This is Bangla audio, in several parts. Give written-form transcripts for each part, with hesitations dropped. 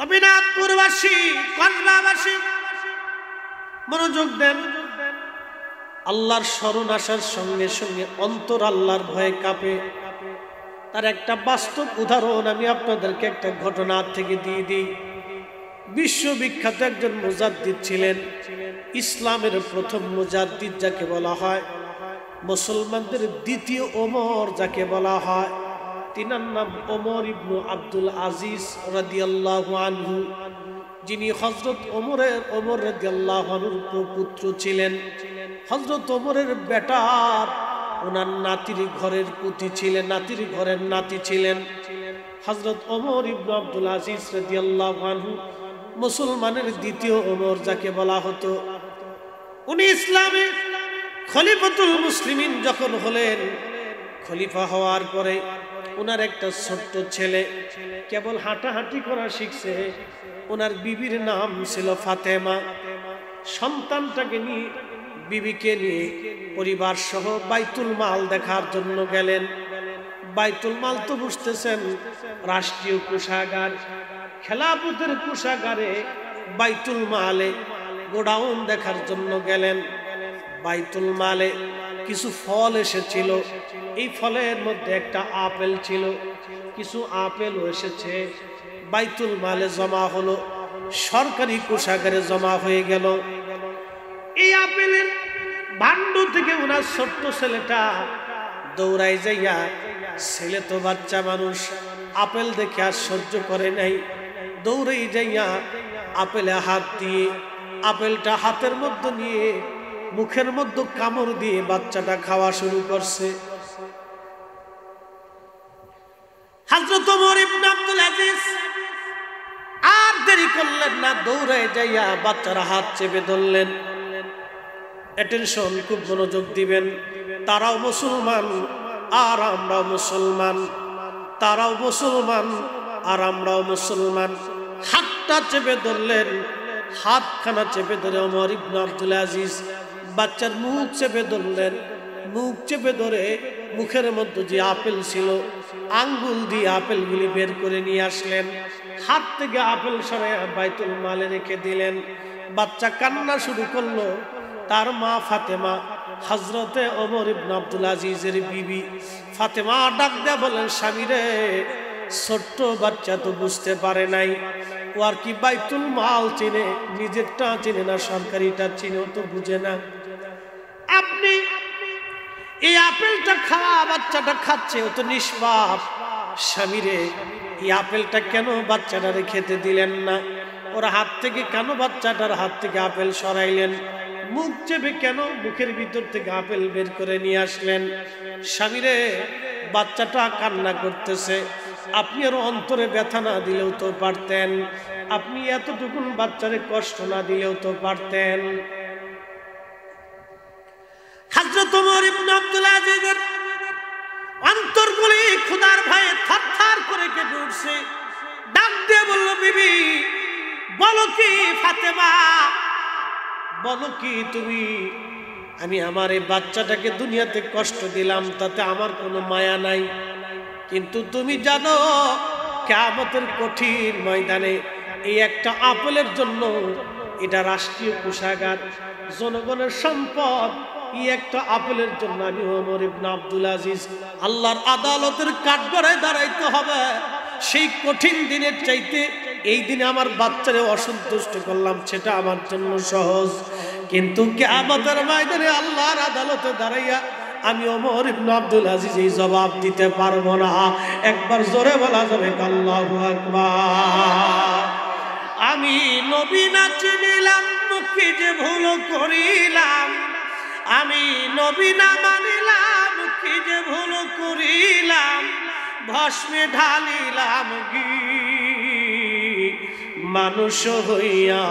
তবে নাথপুরবাসী, কসবাবাসী মনোযোগ দেন। আল্লাহর শরণ আসার সঙ্গে সঙ্গে অন্তর আল্লাহর ভয়ে কাঁপে। তার একটা বাস্তব উদাহরণ আমি আপনাদেরকে একটা ঘটনা থেকে দিয়ে দিই। বিশ্ববিখ্যাত একজন মুজাদ্দিদ ছিলেন, ইসলামের প্রথম মুজাদ্দিদ যাকে বলা হয়, মুসলমানদের দ্বিতীয় ওমর যাকে বলা হয়, তিনার নাম ওমর ইবনু আব্দুল আজিজ রাদিয়াল্লাহু আনহু, যিনি হযরত ওমর রাদিয়াল্লাহু আনহুর পুত্র ছিলেন। হযরত ওমরের বেটার ওনার নাতির ঘরের পুতি ছিলেন, নাতির ঘরের নাতি ছিলেন। হযরত ওমর ইবনু আব্দুল আজিজ রাদিয়াল্লাহু আনহু মুসলমানের দ্বিতীয় ওমর যাকে বলা হতো। উনি ইসলামে খলিফাতুল মুসলিমিন যখন হলেন, খলিফা হওয়ার পরে ওনার একটা ছোট্ট ছেলে কেবল হাঁটাহাঁটি করা শিখছে। ওনার বিবির নাম ছিল ফাতেমা। সন্তানটাকে নিয়ে, বিবিকে নিয়ে পরিবার সহ বাইতুল মাল দেখার জন্য গেলেন। বাইতুল মাল তো বুঝতেছেন, রাষ্ট্রীয় কোষাগার, খেলাফতের কোষাগারে বাইতুল মালে গোডাউন দেখার জন্য গেলেন। বাইতুল মালে কিছু ফল এসেছিল, এই ফলের মধ্যে একটা আপেল ছিল, কিছু আপেলও এসেছে। বাইতুল মালে জমা হলো, সরকারি কোষাগারে জমা হয়ে গেল। এই আপেলের ভাণ্ড থেকে ওনার ছোট্ট ছেলেটা দৌড়াই যাইয়া, ছেলে তো বাচ্চা মানুষ, আপেল দেখে আর সহ্য করে নাই, দৌড়াই যাইয়া আপেলে হাত দিয়ে আপেলটা হাতের মধ্যে নিয়ে মুখের মধ্যে কামড় দিয়ে বাচ্চাটা খাওয়া শুরু করছে। হযরত ওমর ইবনে আব্দুল আজিজ আর দেরি করলেন না, দৌড়ায় যাইয়া বাচ্চার হাত চেপে ধরলেন। অ্যাটেনশন, খুব মনোযোগ দিবেন। তারাও মুসলমান আর আমরাও মুসলমান, তারাও মুসলমান আর আমরাও মুসলমান। হাতটা চেপে ধরলেন, হাতখানা চেপে ধরে ওমর ইবনে আব্দুল আজিজ বাচ্চার মুখ চেপে ধরলেন। মুখ চেপে ধরে মুখের মধ্যে যে আপেল ছিল, আঙ্গুল দিয়ে আপেলগুলি বের করে নিয়ে আসলেন। হাত থেকে আপেল সরাই বাইতুল মালে রেখে দিলেন। বাচ্চা কান্না শুরু করলো। তার মা ফাতেমা, হযরতে ওমর ইবনে আব্দুল আজিজের বিবি ফাতেমা ডাক দেয়া বলেন, স্বামী রে, ছোট্ট বাচ্চা তো বুঝতে পারে নাই, ও আর কি বাইতুল মাল চিনে, নিজেরটা চিনে না, সরকারিটা চিনেও তো বুঝে না। আপনি এই আপেলটা খাওয়া, বাচ্চাটা খাচ্ছে, ও তো নিষ্পাপ। স্বামী রে, এই আপেলটা কেন বাচ্চাটারে খেতে দিলেন না? ওর হাত থেকে কেন, বাচ্চাটার হাত থেকে আপেল সরাইলেন? মুখ চেপে কেন মুখের ভিতর থেকে আপেল বের করে নিয়ে আসলেন? স্বামী রে, বাচ্চাটা কান্না করতেছে, আপনি আরো অন্তরে ব্যথা না দিলেও তো পারতেন, আপনি এতটুকুন বাচ্চারে কষ্ট না দিলেও তো পারতেন। হযরত ওমর ইবনে আব্দুল আজিজের অন্তরগুলি খোদার ভয়ে থরথর করে কেঁপে উঠছে। ডাক দিয়ে বলল, বিবি বলো কি, ফাতেমা বলো কি তুমি? আমি আমার এই বাচ্চাটাকে দুনিয়াতে কষ্ট দিলাম, তাতে আমার কোনো মায়া নাই, কিন্তু তুমি জানো কিয়ামতের কঠিন ময়দানে এই একটা আপেলের জন্য, এটা রাষ্ট্রীয় কোষাগার, জনগণের সম্পদ, এই একটা আপেলের জন্য আমি ওমর ইবনে আব্দুল আজিজ আল্লাহর আদালতের কাঠগড়ায় দাঁড়াইতে হবে। সেই কঠিন দিনের চাইতে এই দিনে আমার বাচ্চারে অসন্তুষ্ট করলাম, সেটা আমার জন্য সহজ, কিন্তু কিয়ামতের ময়দানে আল্লাহর আদালতে দাঁড়াইয়া আমি ওমর ইবনে আব্দুল আজিজ এই জবাব দিতে পারবো না। একবার জোরে বলা যাবে আল্লাহু আকবার। আমি নবী না চিনিলাম, মুখে যে ভুল করিলাম, আমি নবী না মানিলাম, কি যে ভুল করিলাম, ভস্মে ঢালিলাম ঘি, মানুষ হইয়া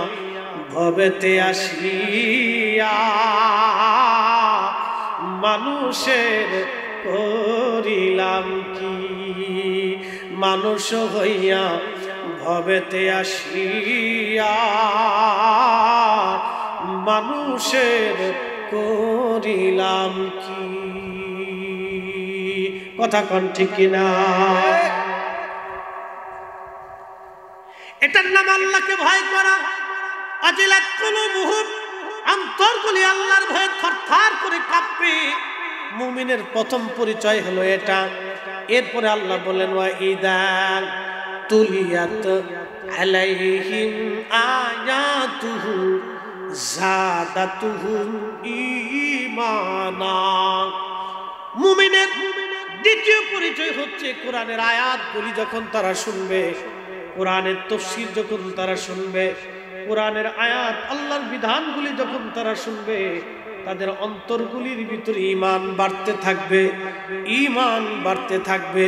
ভবেতে আসিয়া মানুষের করিলাম কি, মানুষ হইয়া ভবেতে আসিয়া মানুষের করিলাম কি। কথা কোন ঠিক কিনা? এটার নাম আল্লাহকে ভয় করা। আজিলাত কুলুবুহুম, অন্তরগুলি আল্লাহর ভয়ে থরথর করে কাঁপবে। মুমিনের প্রথম পরিচয় হলো এটা। এরপরে আল্লাহ বলেন ওয়া ইযা তুলিয়াত আলাইহিম আয়াতুহু যাদাতুহুম ঈমানা। মুমিনের দ্বিতীয় পরিচয় হচ্ছে কোরআনের আয়াতগুলি যখন তারা শুনবে, কোরআনের তাফসীর যখন তারা শুনবে, কোরআনের আয়াত আল্লাহর বিধানগুলি যখন তারা শুনবে, তাদের অন্তরগুলির ভিতরে ঈমান বাড়তে থাকবে, ঈমান বাড়তে থাকবে,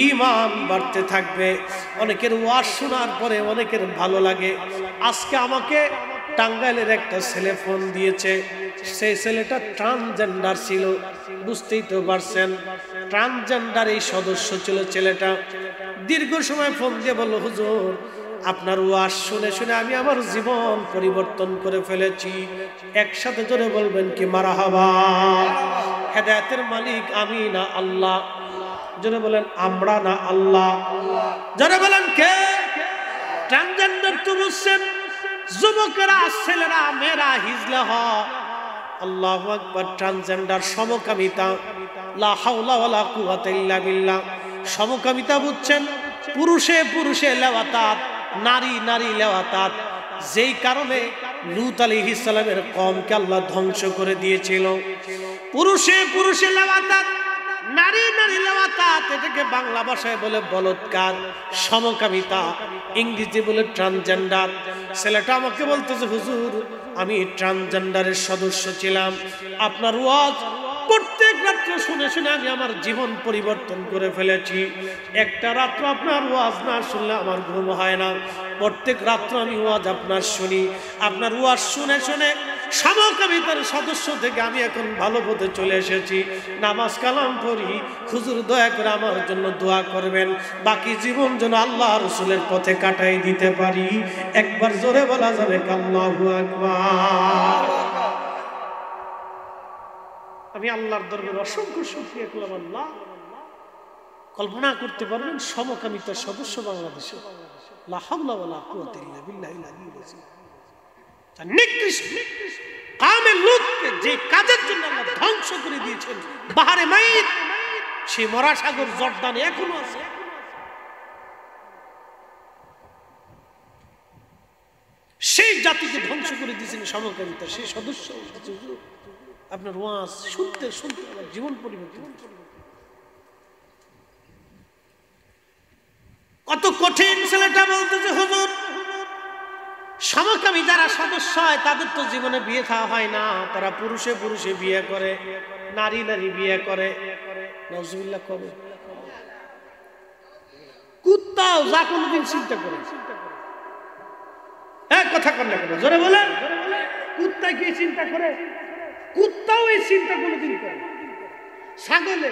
ঈমান বাড়তে থাকবে। অনেকের ওয়াজ শোনার পরে অনেকের ভালো লাগে। আজকে আমাকে টাঙ্গাইলের একটা ছেলে ফোন দিয়েছে। সেই ছেলেটা ট্রান্সজেন্ডার ছিল, বুঝতেই তো পারছেন। ট্রান্সজেন্ডার এই সদস্য ছিল ছেলেটা। দীর্ঘ সময় ফোন দিয়ে বলল, হুজুর আপনার ওয়াজ শুনে শুনে আমি আমার জীবন পরিবর্তন করে ফেলেছি। একসাথে জোরে বলবেন কি মারহাবা। হেদায়েতের মালিক আমি না আল্লাহ? জোরে বলেন আমরা না আল্লাহ? জোরে বলেন কে? ট্রান্সজেন্ডার তো বুঝছেন, যুবকেরা, ছেলেরা, মেয়েরা হিজলা হ। আল্লাহু আকবার। ট্রান্সজেন্ডার সমকামিতা, লা হাওলা ওয়ালা কুওয়াতা ইল্লা বিল্লাহ। সমকামিতা বুঝছেন, পুরুষে পুরুষে লেওয়াতাত, নারী নারী লেওয়াতাত। যেই কারণে লূত আলাইহিস সালামের কওমকে আল্লাহ ধ্বংস করে দিয়েছিল। পুরুষে পুরুষে লেওয়াতাত, নারী নারী লেওয়াতাত, এটাকে বাংলা ভাষায় বলে বলৎকার, সমকামিতা, ইংরেজি বলে ট্রান্সজেন্ডার। ছেলেটা আমাকে বলতেছে, হুজুর আমি ট্রান্সজেন্ডারের সদস্য ছিলাম, আপনার ওয়াজ প্রত্যেক রাত্র শুনে শুনে আমি আমার জীবন পরিবর্তন করে ফেলেছি। একটা রাত্র আপনার ওয়াজ না শুনলে আমার ঘুম হয় না। প্রত্যেক রাত্র আমি ওয়াজ আপনার শুনি। আপনার ওয়াজ শুনে শুনে সমকামিতার সদস্য থেকে আমি এখন ভালো পথে চলে এসেছি। নামাজ কালাম পড়ি। হুজুর দয়া করে আমার জন্য দোয়া করবেন, বাকি জীবন যেন আল্লাহ রাসূলের পথে কাটাই দিতে পারি। একবার জোরে বলা যাবে আল্লাহু আকবার। আমি আল্লাহর দরবারে অসংখ্য শুকরিয়া করলাম। আল্লাহ, কল্পনা করতে পারবেন সমকামিতার সদস্য বাংলাদেশে। লা হাওলা ওয়ালা কুওয়াতা ইল্লা বিল্লাহিল আলিয়্যিল আযীম। নিকৃষ্ট কামে লূতকে যে কাজের জন্য আল্লাহ ধ্বংস করে দিয়েছেন, বাহারে মাইত, সেই মরা সাগর জর্দানে এখনো আছে। সেই জাতিকে ধ্বংস করে দিয়েছেন সমকামিতা সেই সদস্য। আপনার ওয়াজ শুনতে শুনতে আমার জীবন পরিবর্তন। কত কঠিন ছেলেটা বলতেছে, হুজুর সমকামী যারা সদস্য হয় তাদের তো জীবনে বিয়ে খাওয়া হয় না, তারা পুরুষে পুরুষে বিয়ে করে, নারী নারী বিয়ে করে। নাউজুবিল্লাহ। কবে কুত্তাও যা কোনদিন চিন্তা করে? এক কথা কর না কেন, জোরে বলেন। কুত্তা কি চিন্তা করে? কুত্তাও এই চিন্তা কোনদিন করে? ছাগলে,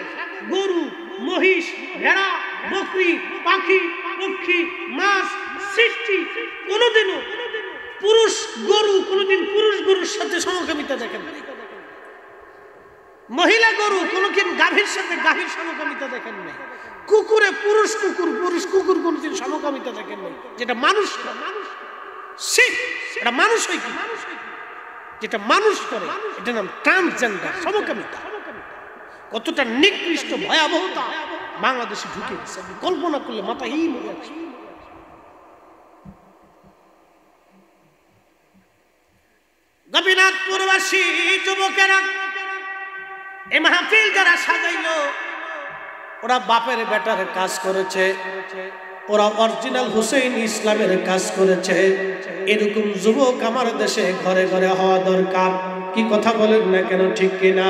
গরু, মহিষ, ভেড়া, বকরি, পাখি, পক্ষী, মাছ সৃষ্টি কোনদিনও পুরুষ গরু কোনদিন পুরুষ গরুর সাথে সমকামিতা দেখেন নাই। মহিলা গরু কোনদিন গাভীর সাথে গাভীর সমকামিতা দেখেন নাই। কুকুরে পুরুষ কুকুর কোনদিন সমকামিতা দেখেন নাই। যেটা মানুষ এটা মানুষ হয় কি? যেটা মানুষ করে এটা নাম ট্রান্সজেন্ডার, সমকামিতা। কতটা নিকৃষ্ট ভয়াবহতা বাংলাদেশে ঢুকে গেছে, কল্পনা করলে মাথা হিম হয়ে যাচ্ছে। গোপীনাথপুরবাসী যুবকেরা এই মাহফিল যারা সাজাইলো, ওরা বাপের বেটার কাজ করেছে, ওরা অরিজিনাল হুসেইন ইসলামের কাজ করেছে। এরকম যুবক আমার দেশে ঘরে ঘরে হওয়া দরকার। কি কথা বলেন না কেন, ঠিক কিনা?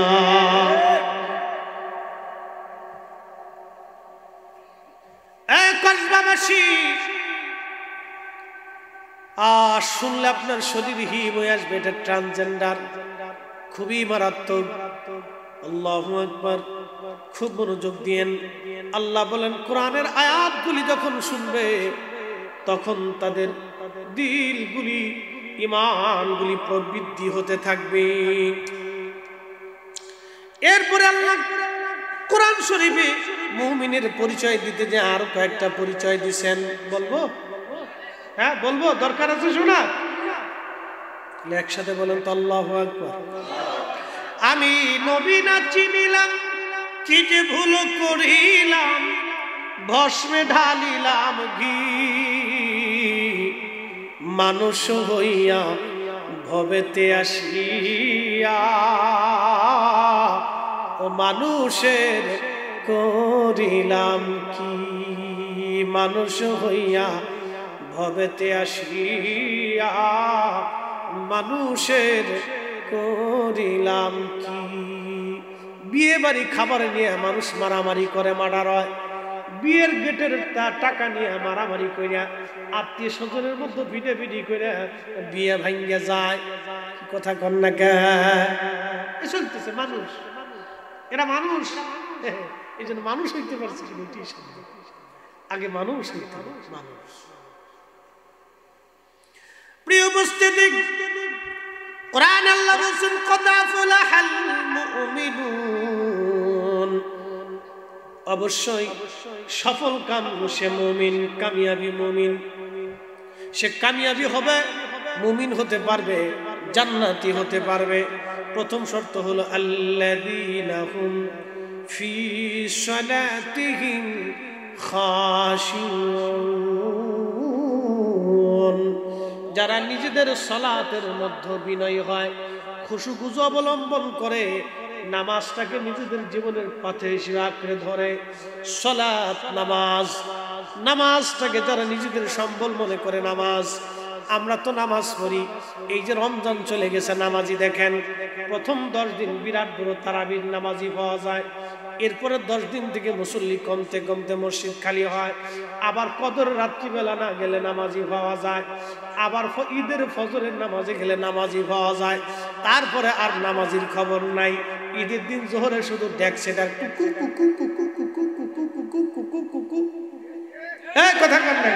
কসবাবাসী শুনলে আপনার শরীর হিম হয়ে আসবে। এটা ট্রান্সজেন্ডার, খুবই মারাত্মক। আল্লাহু আকবার। খুব মনোযোগ দিয়েন। আল্লাহ বলেন, কোরআনের আয়াতগুলি যখন শুনবে তখন তাদের দিলগুলি, ঈমানগুলি প্রবৃদ্ধি হতে থাকবে। এরপরে আল্লাহ কোরআন শরীফে মুমিনের পরিচয় দিতে যে আরো কয়েকটা পরিচয় দিবেন, বলবো হ্যাঁ বলবো, দরকার আছে শোনা? একসাথে বলেন তো আল্লাহু আকবার। আমি নবী না চিনিলাম, কি যে ভুল করিলাম, ভস্মে ঢালিলাম ঘি, মানুষ হইয়া ভবেতে আসিয়া ও মানুষের করিলাম কি, মানুষ হইয়া ভবেতে আসিয়া মানুষের করিলাম কি। বিয়ে বাড়ি খাবার নিয়ে মানুষ মারামারি করে, মার্ডার হয়। বিয়ের গেটের টাকা নিয়ে মারামারি করিয়া আত্মীয় স্বজনের মধ্যে ভিড়ে ভিড়ি করে বিয়ে ভাঙ্গে যায়। কথা কন না কে? চলতেছে মানুষ, এরা মানুষ। এই জন্য মানুষ হইতে পারছে কি? আগে মানুষ হইতে মানুষ। প্রিয় উপস্থিতি, কোরআন আল্লাহ বলেন কদ আফলাহাল মুমিনুন, অবশ্যই সফল কাম সে মুমিন, কামিয়াবি মুমিন। সে কামিয়াবি হবে, মুমিন হতে পারবে, জান্নাতি হতে পারবে। প্রথম শর্ত হলো আল্লাযীনা হুম ফি সালাতিহিম খাশিউন, যারা নিজেদের সালাতের মধ্যে বিনয় হয়, খুশুখুজু অবলম্বন করে, নামাজটাকে নিজেদের জীবনের পথে হিসেবে আঁকড়ে ধরে। সালাত নামাজ, নামাজটাকে যারা নিজেদের সম্বল মনে করে নামাজ। আমরা তো নামাজ পড়ি, এই যে রমজান চলে গেছে, নামাজি দেখেন প্রথম 10 দিন বিরাট বড় তারাবির নামাজি পাওয়া যায়। এরপরে 10 দিন থেকে মুসল্লি কমতে কমতে মসজিদ খালি হয়। আবার কদর রাত্রিবেলা না গেলে নামাজি পাওয়া যায়, আবার ঈদের ফজরের নামাজে গেলে নামাজি পাওয়া যায়। তারপরে আর নামাজির খবর নাই। ঈদের দিন জোহরে শুধু দেখছে কুকু কুকু কুকু কুকু কুকু কুকু কুকু কুকু, কথা কর না।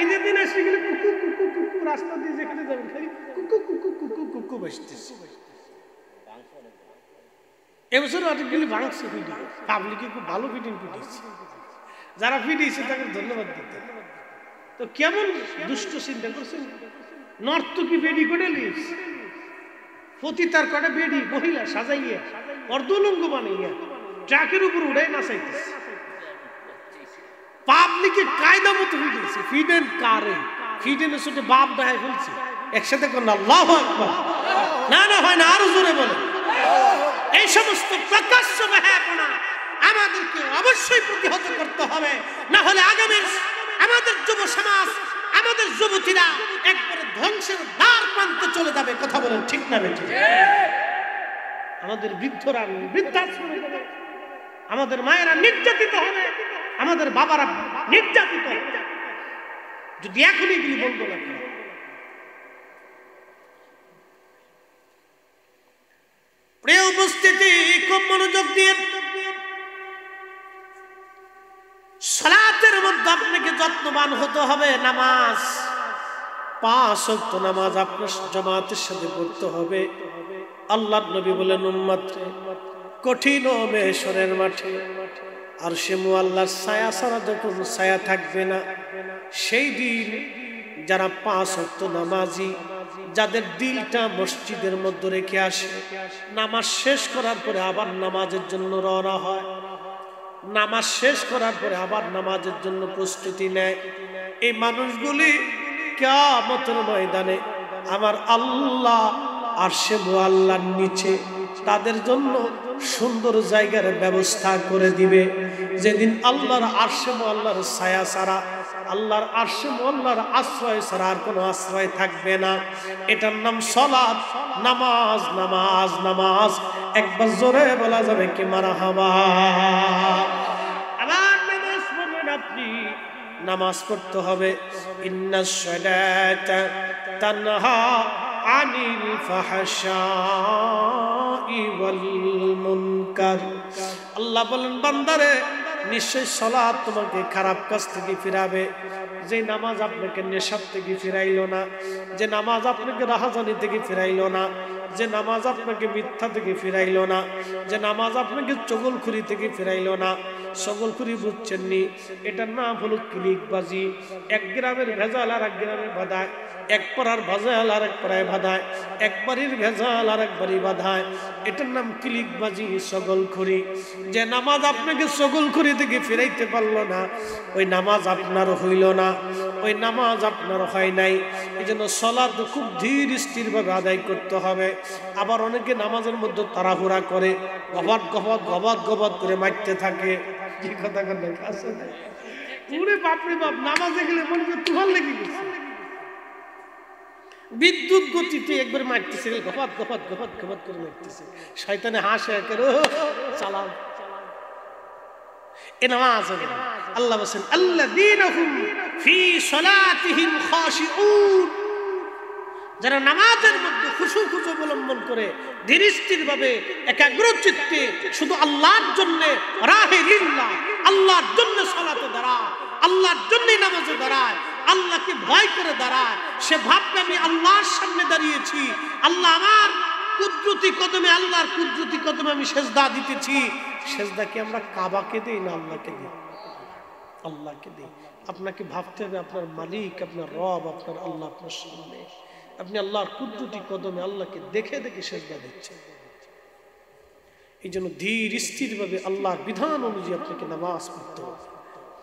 ঈদের দিন এসে গেলে কুকু কুকু কুকু, রাস্তা দিয়ে যেখানে যাবেন খালি কুকু কুকু কুকু কুকু বাজতেছে। এবছর অনেকগুলি ভাঙছে ভিডিও, পাবলিকে খুব ভালো ভিডিও পিটিয়েছে। যারা পিটিয়েছে তাকে ধন্যবাদ দিতে। তো কেমন দুষ্ট চিন্তা করছেন, নর্তকী বেডি করে লিস প্রতি তার কটা বেডি মহিলা সাজাইয়া অর্ধলঙ্গ বানাইয়া ট্রাকের উপর উড়াই নাচাইতেছে। পাবলিকে কায়দা মতো ফিটেছে, ফিডেন কারে ফিডেনের সাথে বাপ দেখায় ফেলছে। একসাথে কোন আল্লাহু আকবার, না না হয় না, আরো জোরে বলে। এই সমস্ত প্রকাশ্য বেহায়াপনা আমাদেরকে অবশ্যই প্রতিহত করতে হবে, না হলে আগামী আমাদের যুব সমাজ, আমাদের যুবতীরা একবারে ধ্বংসের দ্বার প্রান্তে চলে যাবে। কথা বলেন ঠিক না বেঠিক? আমাদের বৃদ্ধরা বৃদ্ধাশ্রমে যাবে, আমাদের মায়েরা নির্যাতিত হবে, আমাদের বাবারা নির্যাতিত হবে যদি এখনই এগুলি বন্ধ না করে। প্রিয় উপস্থিতি, খুব মনোযোগ দিয়ে সালাতের মধ্যে আপনাকে যত্নবান হতে হবে। নামাজ 5 ওয়াক্ত নামাজ আপনার জামাতের সাথে পড়তে হবে। আল্লাহর নবী বলেন উম্মতরে কঠিন ও মেহশরের মাঠে আর সে মুআল্লাহর ছায়া ছাড়া যখন ছায়া থাকবে না, সেই দিন যারা 5 ওয়াক্ত নামাজি, যাদের দিলটা মসজিদের মধ্যে রেখে আসে, নামাজ শেষ করার পরে আবার নামাজের জন্য রওনা হয়, নামাজ শেষ করার পরে আবার নামাজের জন্য প্রস্তুতি নেয়, এই মানুষগুলি কিয়ামতের ময়দানে আমার আল্লাহ আরশে মুআল্লার নিচে তাদের জন্য সুন্দর জায়গার ব্যবস্থা করে দিবে। যেদিন আল্লাহর আরশে মুআল্লার ছায়া ছাড়া, আল্লাহর আরশে মুআল্লার আশ্রয় ছাড়া আর কোনো আশ্রয় থাকবে না। এটার নাম সালাত, নামাজ। নামাজ নামাজ একবার জোরে বলা যাবে কি মারহাবা? আবার নামাজ পড়বেন আপনি, নামাজ পড়তে হবে। ইন্নাস সালাতা তানহা আনিল ফাহশাই ওয়াল মুনকার। আল্লাহ বলেন বান্দারে নিশ্চয় সালাত তোমাকে খারাপ কাজ থেকে ফিরাবে। যে নামাজ আপনাকে নেশার থেকে ফিরাইলো না, যে নামাজ আপনাকে রাহাজানি থেকে ফিরাইলো না, যে নামাজ আপনাকে মিথ্যা থেকে ফিরাইলো না, যে নামাজ আপনাকে চগলখুরি থেকে ফিরাইলো না। চগলখুরি বুঝছেননি? এটার নাম হলো ক্লিকবাজি। এক গ্রামের ভেজাল আর এক গ্রামে বাধায়, এক পাড়ার ভেজাল আর এক পাড়ায় বাধায়, এক বাড়ির ভেজাল আর এক বাড়ি বাধায়। এটার নাম ক্লিকবাজি, চগলখুরি। যে নামাজ আপনাকে চগলখুরি থেকে ফিরাইতে পারলো না, ওই নামাজ আপনার হইল না, ওই নামাজ আপনার হয় নাই। এই জন্য সালাত খুব ধীর স্থির ভাবে আদায় করতে হবে। আবার অনেকে নামাজের মধ্যে তাড়াহুড়া করে, গবাদ গবাদ গবাদ গবাদ করে মারতে থাকে। কি কথা বলে পুরে বাপরে বাপ, নামাজে গেলে মনে করে তুফান লেগে গেছে, বিদ্যুৎ গতিতে একবার মারতেছে, গবাদ গবাদ গবাদ গবাদ করে মারতেছে। শয়তানে হাসে করে চালাও। এ নামাজ হবে না। আল্লাহ বলেন আল্লাযীনাহুম ফি সালাতিহিম খাশিউন, যারা নামাজের মধ্যে খুশু খুশু অবলম্বন করে ধীর স্থির ভাবে একাগ্র চিত্তে শুধু আল্লাহর জন্য, রাহে লিল্লাহ, আল্লাহর জন্য সালাতে দাঁড়ায়, আল্লাহর জন্যই নামাজে দাঁড়ায়, আল্লাহকে ভয় করে দাঁড়ায়। সে ভাববে আমি আল্লাহর সামনে দাঁড়িয়েছি, আল্লাহ আমার কুদরতি কদমে, আল্লাহর কুদরতি কদমে আমি সেজদা দিতেছি। সেজদা কি আমরা কাবাকে দেই না আল্লাহকে দিই? আল্লাহকে দিই। আপনাকে ভাবতে হবে আপনার মালিক, আপনার রব, আপনার আল্লাহ আপনার সামনে। আপনি আল্লাহর কুদরতি কদমে আল্লাহকে দেখে দেখে সেজদা দিচ্ছেন। এই জন্য ধীর স্থির ভাবে আল্লাহর বিধান অনুযায়ী আপনাকে নামাজ পড়তে হবে।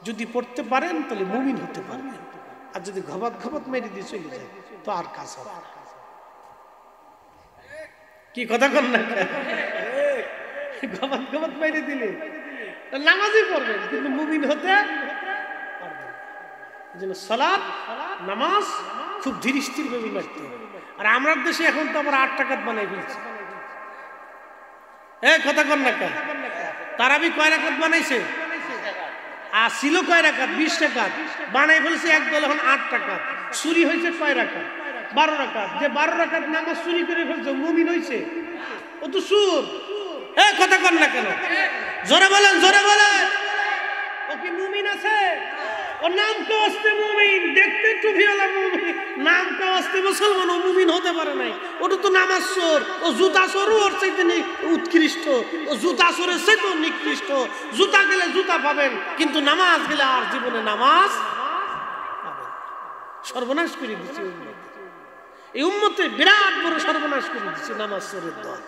যদি পড়তে পারেন তাহলে মুমিন হতে পারবেন, আর যদি ঘবাত ঘবাত মেরে দিয়ে চলে যায় তো আর কাজ হবে না। কি কথা কন না? ঘবাত ঘবাত মেরে দিলে নামাজই পড়বেন কিন্তু মুমিন হতে পারবেন। এই জন্য সালাত, নামাজ খুব ধীর স্থির ভাবে মারতে হবে। আর আমরা দেশে এখন তো আবার 8 টাকাত বানাই ফেলছে। কথা কন না? তারাবি কয় রাকাত বানাইছে? আর ছিল কয় রাকাত? 20 টাকাত বানাই ফেলছে এক দল, এখন 8 টাকা। চুরি হয়েছে কয় রাকাত? 12 রাকাত। যে 12 রাকাত নামাজ চুরি করে ফেলছে মুমিন হয়েছে? ও তো সুর। কথা কন না কেন? জোরে বলেন, জোরে বলেন। ও কি মুমিন আছে? ও নাম তো আসতে মুমিন, দেখতে টুপিওয়ালা মুমিন, নাম তো আসতে মুসলমান, ও মুমিন হতে পারে নাই। ওটা তো নামাজ চোর। ও জুতা চোরও ওর চাইতে উৎকৃষ্ট, ও জুতা চোরের চাইতেও নিকৃষ্ট। জুতা গেলে জুতা পাবেন, কিন্তু নামাজ গেলে আর জীবনে নামাজ পাবেন। সর্বনাশ করে দিচ্ছে এই উম্মতে, বিরাট বড় সর্বনাশ করে দিচ্ছে নামাজ চোরের দল।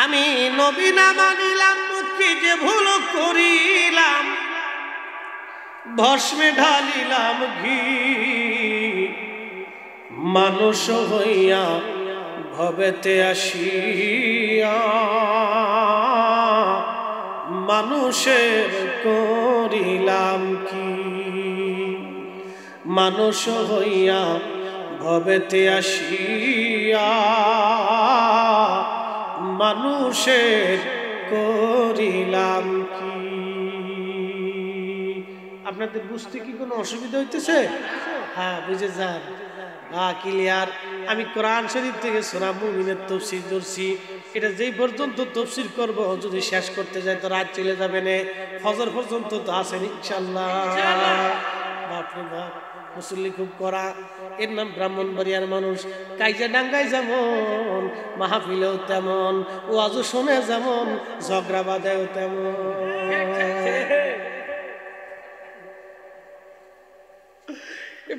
আমি নবী না মানিলাম, মুখে যে ভুল করিলাম, ভস্মে ঢালিলাম ঘি, মানুষ হইয়া ভবেতে আসিয়া মানুষের করিলাম কি। মানুষ হইয়া ভবেতে আসিয়া মানুষের করিলাম কি। আপনাদের বুঝতে কি কোনো অসুবিধা হইতেছে? হ্যাঁ, বুঝে যান। ক্লিয়ার। আমি কোরআন শরীফ থেকে সূরা মুমিনের তাফসীর ধরছি। এটা যেই পর্যন্ত তাফসীর করব, যদি শেষ করতে যাই তো রাত চলে যাবে না। ফজর পর্যন্ত তো আছেন ইনশাআল্লাহ। বাপরে বাপ, মুসল্লি খুব করা। এর নাম ব্রাহ্মণবাড়িয়ার মানুষ। কাইজা ডাঙ্গায় যেমন, মাহফিলেও তেমন, ওয়াজও শুনে যেমন, ঝগড়া বাঁধেও তেমন।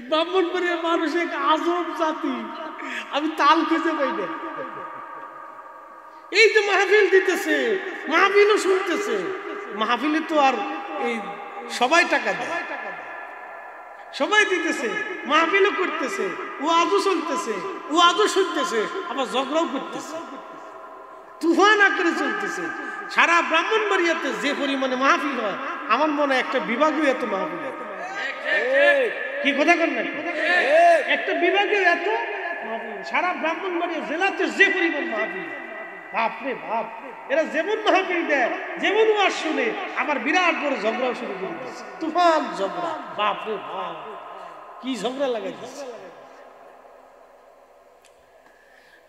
ব্রাহ্মণবাড়িয়ার মানুষ এক আজব জাতি, আমি তাল খুঁজে পাই না। এই যে মাহফিল দিতেছে, মাহফিলও শুনতেছে। মাহফিলে তো আর এই সবাই টাকা দেয়, সবাই দিতেছে, মাহফিলও করতেছে, ওয়াজও চলতেছে, ওয়াজও শুনতেছে, আবার ঝগড়াও করতেছে, তুফান আকারে চলতেছে। সারা ব্রাহ্মণবাড়িয়াতে যে পরিমাণে মাহফিল হয়, আমার মনে হয় একটা বিভাগীয় এত মাহফিল হয়। কি কথা কর না? একটা বিভাগীয় এত মাহফিল সারা ব্রাহ্মণবাড়িয়া জেলাতে যে পরিমাণ মাহফিল, বাপরে বাপ। এরা যেমন মাহফিল দেয়, যেমন ওয়াজ শুনে, আবার বিরাট বড় ঝগড়াও শুরু করে দিচ্ছে। তুফান ঝগড়া, বাপরে বাপ, কি ঝগড়া লাগাই দিচ্ছে।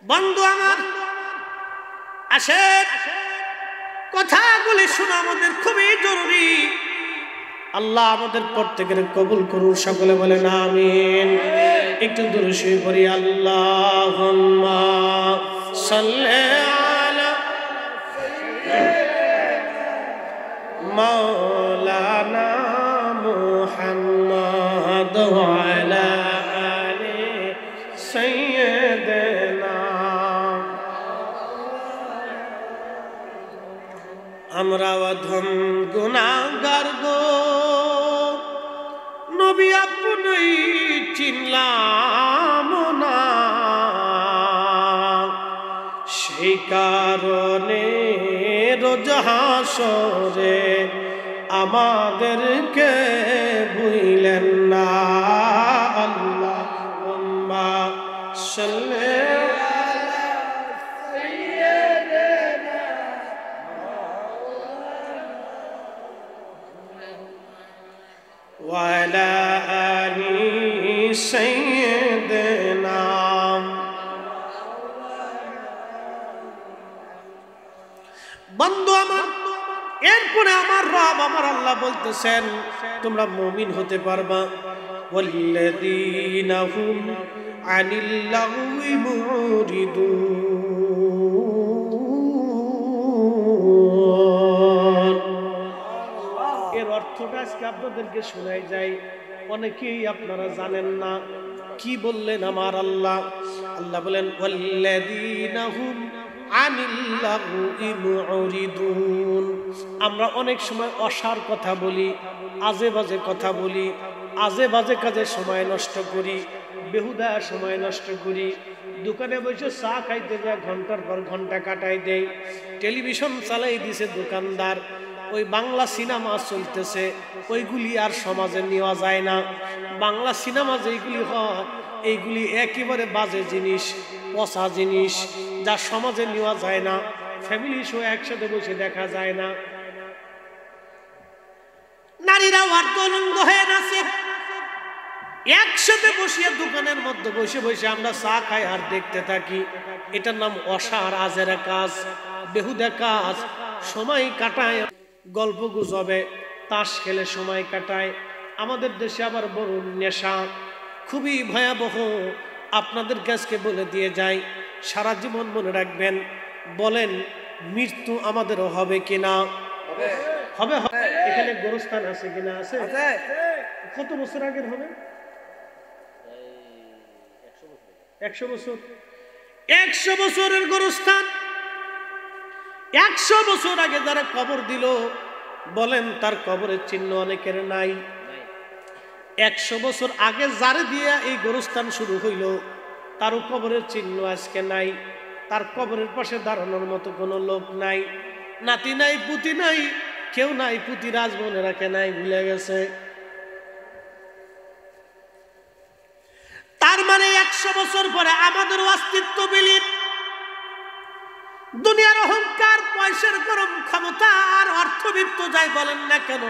বন্ধু আমার আসে, কথাগুলি শোনা আমাদের খুবই জরুরি। আল্লাহ আমাদের প্রত্যেকের কবুল করুন, সকলে বলেন আমিন। একটু দূরে শুয়ে পড়ি। আল্লাহুম্মা সাল্লি আলা মাওলানা মুহাম্মদ ওয়া আলা আলি সাইয়্যিদিনা। আমরা অধম গুনাহগার গো, নবী আপনি চিনলাম না, সেই কারণে রোজ হাসরে আমাদেরকে ভুলেন না। আল্লাহুম্মা সাল্লি وعلى آل سيدنا। বন্ধু আমার, এরপরে আমার রব আমার আল্লাহ বলতেছেন তোমরা মুমিন হতে পারবা। ওয়াল্লাযীনা হুম আনিল লাগwi মুরিদুন। এর অর্থটা আজকে আপনাদেরকে শোনাই যায়, অনেকেই আপনারা জানেন না। কি বললেন আমার আল্লাহ? আল্লাহ বলেন ওয়াল্লাযীনা হুম আনিল লাগwi মুরিদুন। আমরা অনেক সময় অসার কথা বলি, আজে বাজে কথা বলি, আজে বাজে কাজে সময় নষ্ট করি, বেহুদা সময় নষ্ট করি। দোকানে বসে চা খাইতে যায় ঘন্টার পর ঘন্টা কাটাই দেয়। টেলিভিশন চালাই দিছে দোকানদার, ওই বাংলা সিনেমা চলতেছে, ওইগুলি আর সমাজে নেওয়া যায় না। বাংলা সিনেমা যেইগুলি হয় এইগুলি একেবারে বাজে জিনিস, পচা জিনিস, যা সমাজে নেওয়া যায় না। ফ্যামিলি শো একসাথে বসে দেখা যায় না। নারীরা অর্ধনঙ্গ হয়ে নাচে, একসাথে বসিয়ে দোকানের মধ্যে বসে বসে আমরা চা খাই আর দেখতে থাকি। এটার নাম অসার, আজের কাজ, বেহুদা কাজ। সময় কাটায় গল্প গুজবে, তাস খেলে সময় কাটায়। আমাদের দেশে আবার বড় নেশা, খুবই ভয়াবহ। আপনাদের কাছকে বলে দিয়ে যাই, সারা জীবন মনে রাখবেন। বলেন মৃত্যু আমাদেরও হবে কিনা? হবে। এখানে গোরস্থান আছে কিনা? আছে। কত বছর আগের হবে? 100 বছর। 100 বছরের গোরস্থান। 100 বছর আগে যারা কবর দিল, বলেন তার কবরের চিহ্ন অনেকের নাই। 100 বছর আগে যারে দিয়ে এই গোরস্থান শুরু হইল, তারও কবরের চিহ্ন আজকে নাই। তার কবরের পাশে দাঁড়ানোর মতো কোনো লোক নাই, নাতি নাই, পুতি নাই, কেউ নাই। পুতি রাজবনে রাখে নাই, ভুলে গেছে। তার মানে 100 বছর পরে আমাদের অস্তিত্ব বিলীন। দুনিয়ার অহংকার, পয়সার গরম, ক্ষমতা আর অর্থবিত্ত যাই বলেন না কেন,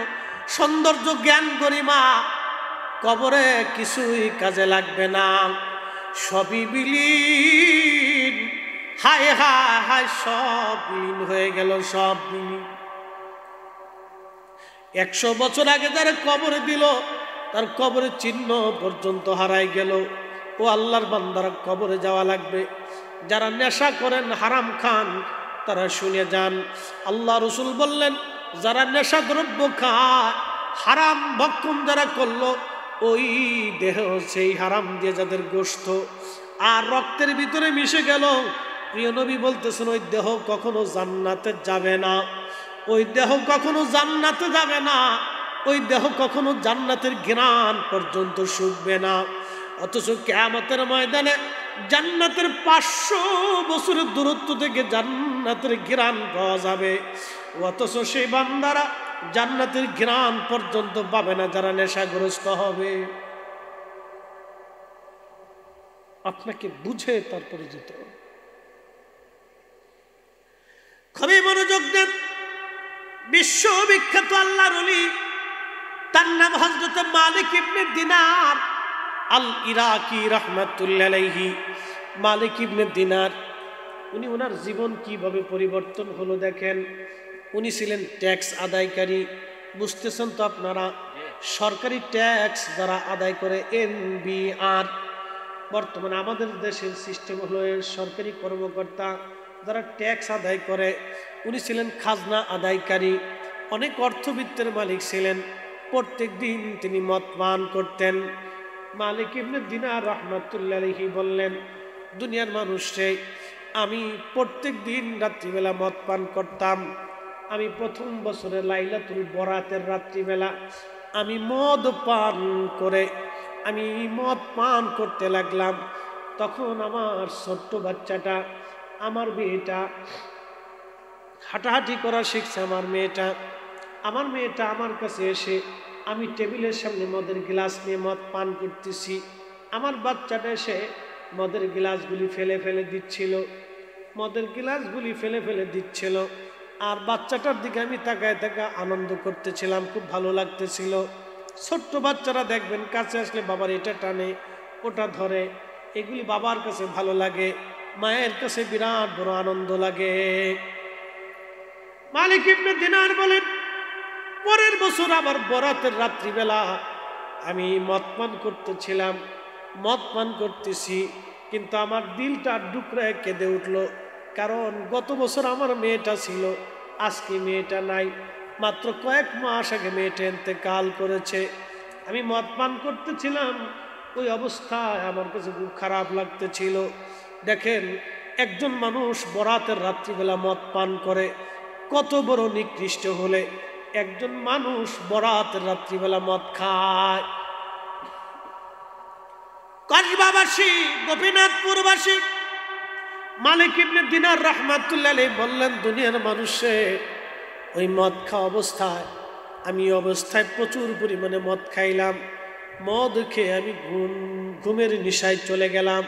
সৌন্দর্য, জ্ঞান, গরিমা কবরে কিছুই কাজে লাগবে না, সবই বিলীন। হায় হায় হায়, সব বিলীন হয়ে গেল, সব বিলীন। 100 বছর আগে যারা কবরে দিল, তার কবরের চিহ্ন পর্যন্ত হারাই গেল। ও আল্লাহর বান্দারা, কবরে যাওয়া লাগবে। যারা নেশা করেন, হারাম খান, তারা শুনে যান। আল্লাহ রসুল বললেন, যারা নেশা দ্রব্য খায়, হারাম ভক্ষণ যারা করলো, ওই দেহ সেই হারাম দিয়ে যাদের গোশত আর রক্তের ভিতরে মিশে গেল, প্রিয় নবী বলতেছেন ওই দেহ কখনো জান্নাতে যাবে না। ওই দেহ কখনো জান্নাতে যাবে না। ওই দেহ কখনো জান্নাতের ঘ্রাণ পর্যন্ত শুকবে না। অথচ কিয়ামতের ময়দানে জান্নাতের 500 বছরের দূরত্ব থেকে জান্নাতের ঘ্রাণ পাওয়া যাবে। অথচ সেই বান্দারা জান্নাতের ঘ্রাণ পর্যন্ত পাবে না, যারা নেশাগ্রস্ত হবে। আপনাকে বুঝে তারপরে যেতে হবে। খুবই মনোযোগ দেন। বিশ্ববিখ্যাত আল্লাহর ওলি, তার নাম হযরত মালিক ইবনে দিনার আল ইরাকি রাহমাতুল্লাহ আলাইহি। মালিক ইবনে দিনার, উনি ওনার জীবন কিভাবে পরিবর্তন হলো দেখেন। উনি ছিলেন ট্যাক্স আদায়কারী। বুঝতেছেন তো আপনারা, সরকারি ট্যাক্স যারা আদায় করে NBR, বর্তমানে আমাদের দেশের সিস্টেম হলো সরকারি কর্মকর্তা যারা ট্যাক্স আদায় করে, উনি ছিলেন খাজনা আদায়কারী, অনেক অর্থবিত্তের মালিক ছিলেন। প্রত্যেক দিন তিনি মদ পান করতেন। মালিক ইবনে দিনার রাহমাতুল্লাহ আলাইহি বললেন, দুনিয়ার মানুষে, আমি প্রত্যেক দিন রাত্রিবেলা মদ পান করতাম। আমি প্রথম বছরে লাইলাতুল বরাতের রাত্রিবেলা আমি মদ পান করতে লাগলাম। তখন আমার ছোট্ট বাচ্চাটা, আমার মেয়েটা হাঁটাহাঁটি করা শিখছে। আমার মেয়েটা আমার কাছে এসে, আমি টেবিলের সামনে মদের গ্লাস নিয়ে মদ পান করতেছি, আমার বাচ্চাটা এসে মদের গ্লাসগুলি ফেলে ফেলে দিচ্ছিল। আর বাচ্চাটার দিকে আমি তাকায় আনন্দ করতেছিলাম, খুব ভালো লাগতেছিল। ছোট্ট বাচ্চারা দেখবেন কাছে আসলে বাবার এটা টানে ওটা ধরে, এগুলি বাবার কাছে ভালো লাগে, মায়ের কাছে বিরাট বড় আনন্দ লাগে। মালিক ইবনে দিনার বলেন, পরের বছর আবার বরাতের রাত্রিবেলা আমি মদ পান করতেছি, কিন্তু আমার দিলটা ডুকরায় কেঁদে উঠল। কারণ গত বছর আমার মেয়েটা ছিল, আজকে মেয়েটা নাই, মাত্র কয়েক মাস আগে মেয়েটা ইন্তেকাল করেছে। আমি মদ পান করতেছিলাম, ওই অবস্থায় আমার কাছে খুব খারাপ লাগতেছিল। দেখেন, একজন মানুষ বরাতের রাত্রিবেলা মদ পান করে, কত বড় নিকৃষ্ট হলে একজন মানুষ বরাতের রাত্রিবেলা মদ খায়। কসবাবাসী, গোপীনাথপুরবাসী মালিক ইবনে দিনার রাহমাতুল্লাহ আলাইহি বললেন, দুনিয়ার মানুষে, ওই মদ খাওয়া অবস্থায় আমি প্রচুর পরিমাণে মদ খাইলাম। মদ খেয়ে আমি ঘুমের নিশায় চলে গেলাম,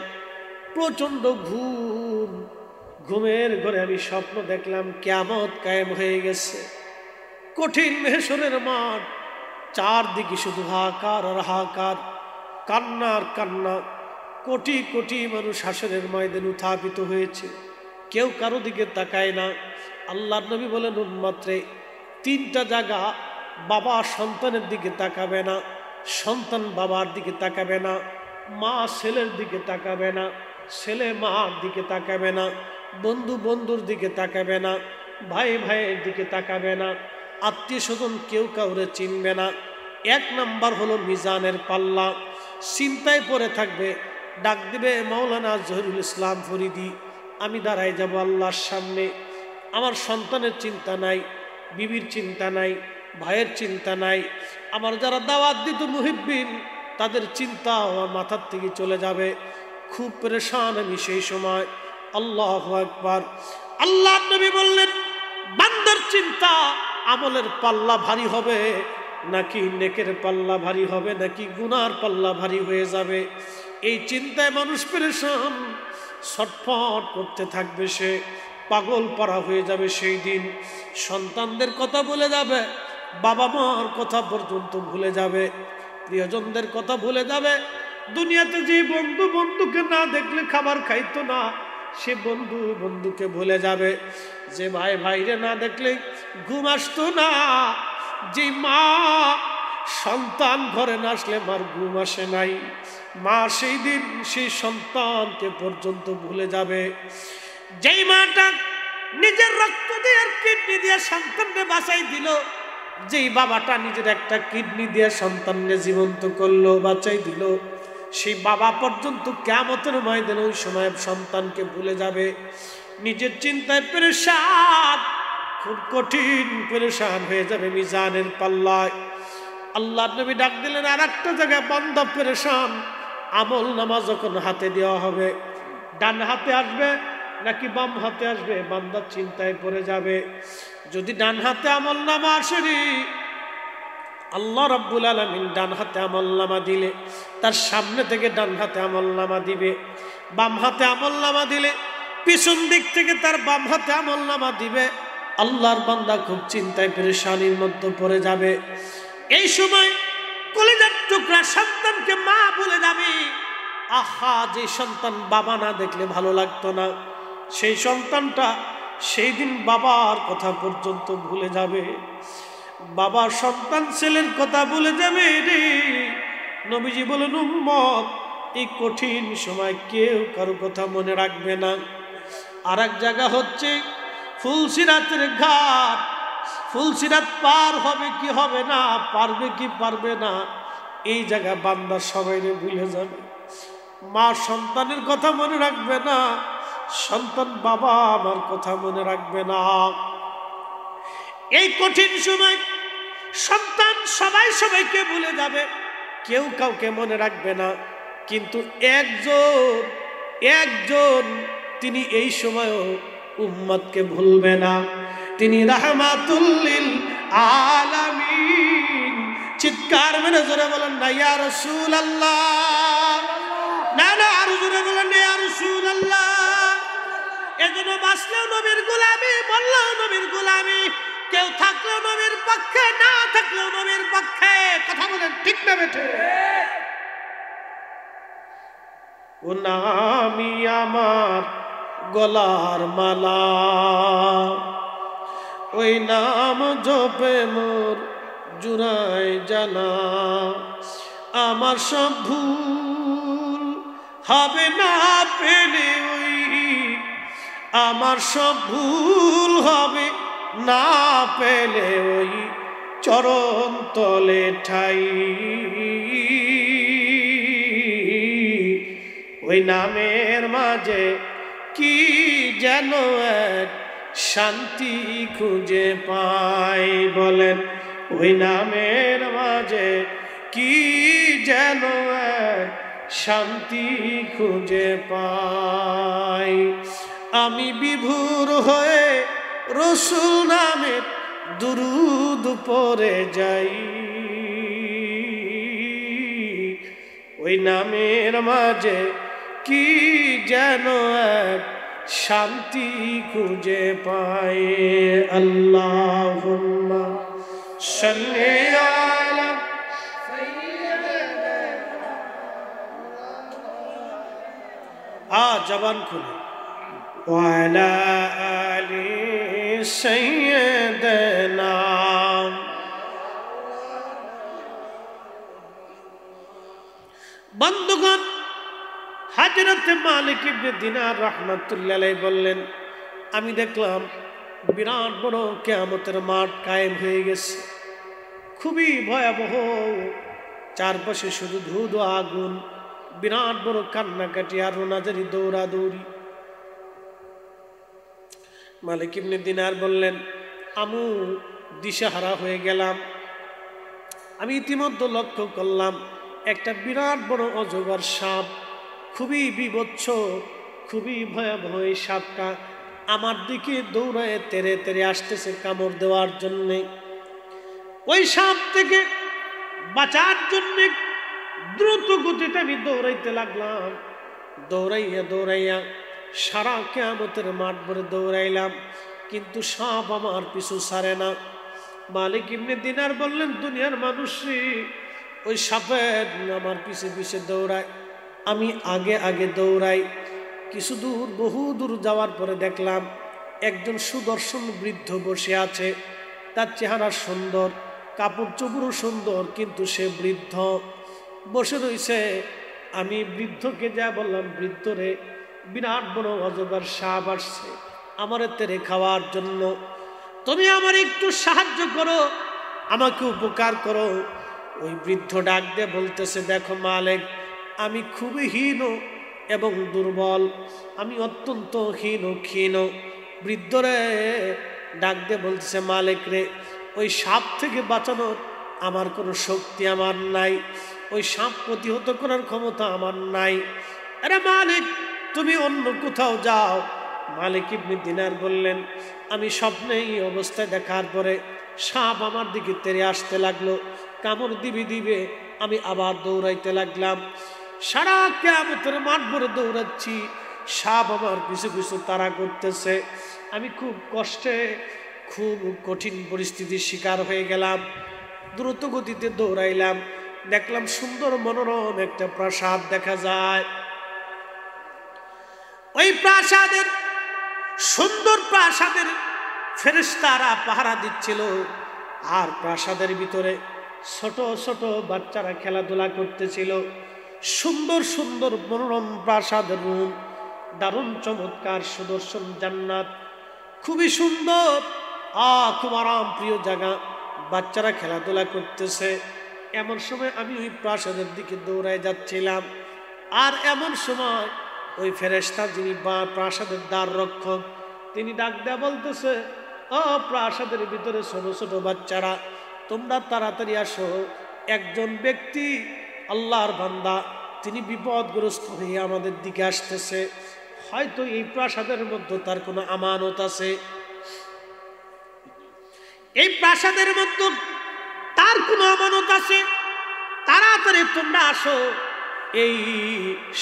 প্রচণ্ড ঘুমের ঘরে আমি স্বপ্ন দেখলাম কিয়ামত কায়েম হয়ে গেছে, কঠিন মেহশরের মাঠ, চারদিকে শুধু হাহাকার আর হাহাকার, কান্নার কান্না। কোটি কোটি মানুষ হাসরের ময়দানে উত্থাপিত হয়েছে, কেউ কারো দিকে তাকায় না। আল্লাহর নবী বলেন, উম্মতরে, তিনটা জায়গা বাবা সন্তানের দিকে তাকাবে না, সন্তান বাবার দিকে তাকাবে না, মা ছেলের দিকে তাকাবে না, ছেলে মার দিকে তাকাবে না, বন্ধু বন্ধুর দিকে তাকাবে না, ভাই ভাইয়ের দিকে তাকাবে না, আত্মীয় স্বজন কেউ কাউরে চিনবে না। এক নাম্বার হলো মিজানের পাল্লা, চিন্তায় পড়ে থাকবে, ডাক দিবে মাওলানা জহিরুল ইসলাম ফরিদি, আমি দাঁড়াই যাব আল্লাহর সামনে। আমার সন্তানের চিন্তা নাই, বিবির চিন্তা নাই, ভাইয়ের চিন্তা নাই, আমার যারা দাওয়াত দিত মুহিব্বিন, তাদের চিন্তা আমার মাথার থেকে চলে যাবে। খুব পেরেশান আমি সেই সময়। আল্লাহু আকবার। আল্লাহর নবী বললেন, বান্দার চিন্তা, আমলের পাল্লা ভারী হবে নাকি নেকের পাল্লা ভারী হবে, নাকি গুনার পাল্লা ভারী হয়ে যাবে, এই চিন্তায় মানুষ পেরেশান, ছটফট করতে থাকবে, সে পাগল পারা হয়ে যাবে। সেই দিন সন্তানদের কথা ভুলে যাবে, বাবা মার কথা পর্যন্ত ভুলে যাবে, প্রিয়জনদের কথা ভুলে যাবে। দুনিয়াতে যে বন্ধু বন্ধুকে না দেখলে খাবার খাইতো না, সে বন্ধু বন্ধুকে ভুলে যাবে। যে ভাই ভাইরে না দেখলে ঘুম আসতো না, যে মা সন্তান ঘরে না আসলে মার ঘুম আসে নাই, মা সেই দিন সেই সন্তানকে পর্যন্ত ভুলে যাবে। যেই মাটা নিজের রক্ত দিয়ে আর কিডনি দিয়ে সন্তানকে বাঁচাই দিল, যেই বাবাটা নিজের একটা কিডনি দিয়ে সন্তানকে জীবন্ত করলো, বাঁচাই দিল, সেই বাবা পর্যন্ত কিয়ামতের ময়দানে ওই সময় সন্তানকে ভুলে যাবে। নিজের চিন্তায় পেরেশান, খুব কঠিন পেরেশান হয়ে যাবে মিজানের পাল্লায়। আল্লাহর নবী ডাক দিলেন, আর একটা জায়গায় বান্দা পেরেশান, আমল নামা যখন হাতে দেওয়া হবে, ডান হাতে আসবে নাকি বাম হাতে আসবে, বান্দা চিন্তায় পড়ে যাবে। যদি ডান হাতে আমল নামা আসেনি, আল্লাহ রাব্বুল আলামিন ডান হাতে আমল নামা দিলে তার সামনে থেকে ডান হাতে আমল নামা দিবে, বাম হাতে আমল নামা দিলে পিছন দিক থেকে তার বাম হাতে আমল নামা দিবে। আল্লাহর বান্দা খুব চিন্তায় পেরেশানির মধ্যে পড়ে যাবে। এই সময় কলিজার টুকরা সন্তানকে মা বলে যাবে, আহা, যে সন্তান বাবা না দেখলে ভালো লাগতো না, সেই সন্তানটা সেই দিন বাবার কথা পর্যন্ত ভুলে যাবে, বাবার সন্তান ছেলের কথা ভুলে যাবে রে। নবীজি বলেন, উম্মত এই কঠিন সময় কেউ কারো কথা মনে রাখবে না। আর এক জায়গা হচ্ছে ফুলসিরাতের ঘাট। ফুলসিরাত পার হবে কি হবে না, পারবে কি পারবে না, এই জায়গা বান্দা সবাইরে ভুলে যাবে। মা সন্তানের কথা মনে রাখবে না, সন্তান বাবা আমার কথা মনে রাখবে না। এই কঠিন সময় সন্তান সবাই সবাইকে ভুলে যাবে, কেউ কাউকে মনে রাখবে না। কিন্তু একজন তিনি এই সময়ও উম্মতকে ভুলবে না। তিনি রাহমাতুল লিল আলামিন। চিৎকার মেরে জোরে বলেন না ইয়া রাসূলুল্লাহ, না না আরো জোরে বলেন না ইয়া রাসূলুল্লাহ। এজন্য বাঁচলেও নবীর গোলামি, বললেও নবীর গোলামি, কেউ থাকলেও নবীর পক্ষে, না থাকলেও নবীর পক্ষে। কথা বলেন ঠিক না বেঠে? ও নামি আমার গলার মালা, ওই নাম জপে মোর জুড়াই জানা। আমার সব ভুল হবে না পেলে ওই, আমার সব ভুল হবে না পেলে ওই চরণ তলে ঠাই। ওই নামের মাঝে কি যেন এক শান্তি খুঁজে পাই। বলেন ওই নামের মাঝে কি যেন এক শান্তি খুঁজে পাই। আমি বিভোর হয়ে রসুল নামে দুরুদ পড়ে যাই। ওই নামের মাঝে কি যেন এক শান্তি খুঁজে পাই। আল্লাহুম্মা সাল্লি আলা জবান খুলে ওয়ালা আলি সাইয়্যিদিনা। বন্ধুগণ, হযরত মালিক ইবনে দিনার রাহমাতুল্লাহ আলাইহি বললেন, আমি দেখলাম বিরাট বড় কিয়ামতের মাঠ কায়েম হয়ে গেছে, খুবই ভয়াবহ, চারপাশে শুধু ধুধু আগুন, বিরাট বড় কান্নাকাটি আর রোনাজারি দৌড়াদৌড়ি। মালিক ইবনে দিনার বললেন, আমু দিশাহারা হয়ে গেলাম। আমি ইতিমধ্যে লক্ষ্য করলাম একটা বিরাট বড় অজগর সাপ, খুবই বিভৎস, খুবই ভয়াবহ। এই সাপটা আমার দিকে দৌড়ায় তেরে তেরে আসতেছে কামড় দেওয়ার জন্যে। ওই সাপ থেকে বাঁচার জন্যে দ্রুত গতিতে আমি দৌড়াইতে লাগলাম। দৌড়াইয়া দৌড়াইয়া সারা কিয়ামতের মাঠ ভরে দৌড়াইলাম, কিন্তু সাপ আমার পিছু ছাড়ে না। মালিক ইবনে দিনার বললেন, দুনিয়ার মানুষই ওই সাপের আমার পিছে পিছে দৌড়ায়, আমি আগে আগে দৌড়াই। কিছু দূর, বহু দূর যাওয়ার পরে দেখলাম একজন সুদর্শন বৃদ্ধ বসে আছে। তার চেহারা সুন্দর, কাপড় চোপড়ও সুন্দর, কিন্তু সে বৃদ্ধ বসে রয়েছে। আমি বৃদ্ধকে যা বললাম, বৃদ্ধ রে, বিরাট বড় অজগর সাপ আসছে আমারে তেরে খাওয়ার জন্য, তুমি আমার একটু সাহায্য করো, আমাকে উপকার করো। ওই বৃদ্ধ ডাক দিয়ে বলতেছে, দেখো মালিক, আমি খুবই হীন এবং দুর্বল, আমি অত্যন্ত ক্ষীণ। বৃদ্ধরে ডাক দিয়ে বলতেছে, মালিক রে, ওই সাপ থেকে বাঁচানোর আমার কোনো শক্তি আমার নাই, ওই সাপ প্রতিহত করার ক্ষমতা আমার নাই। আরে মালিক, তুমি অন্য কোথাও যাও। মালিক ইবনে দিনার বললেন, আমি স্বপ্নে এই অবস্থায় দেখার পরে সাপ আমার দিকে তেড়ে আসতে লাগলো, কামড় দিবে আমি আবার দৌড়াইতে লাগলাম। সারা কিয়ামতের মাঠ ভরে দৌড়াচ্ছি, সাপ আমার পিছু পিছু তাড়া করতেছে। আমি খুব কষ্টে, খুব কঠিন পরিস্থিতির শিকার হয়ে গেলাম। দ্রুত গতিতে দৌড়াইলাম, দেখলাম সুন্দর মনোরম একটা প্রাসাদ দেখা যায়। ওই প্রাসাদের সুন্দর প্রাসাদের ফেরেশতারা পাহারা দিচ্ছিল, আর প্রাসাদের ভিতরে ছোট ছোট বাচ্চারা খেলাধুলা করতেছিল। সুন্দর সুন্দর মনোরম প্রাসাদের রুম, দারুণ চমৎকার সুদর্শন জান্নাত, খুবই সুন্দর, খুব আরাম প্রিয় জায়গা, বাচ্চারা খেলাধুলা করতেছে। এমন সময় আমি ওই প্রাসাদের দিকে দৌড়ায় যাচ্ছিলাম, আর এমন সময় ওই ফেরেশতা যিনি প্রাসাদের দ্বার রক্ষক, তিনি ডাক দেয়া বলতেছে, ও প্রাসাদের ভিতরে ছোট ছোট বাচ্চারা, তোমরা তাড়াতাড়ি আসো। একজন ব্যক্তি আল্লাহর বান্দা, তিনি বিপদগ্রস্ত হয়ে আমাদের দিকে আসতেছে। হয়তো এই প্রাসাদের মধ্যে তার কোনো আমানত আছে, এই প্রাসাদের মধ্যে তার কোনো আমানত আছে, তাড়াতাড়ি তোমরা আসো, এই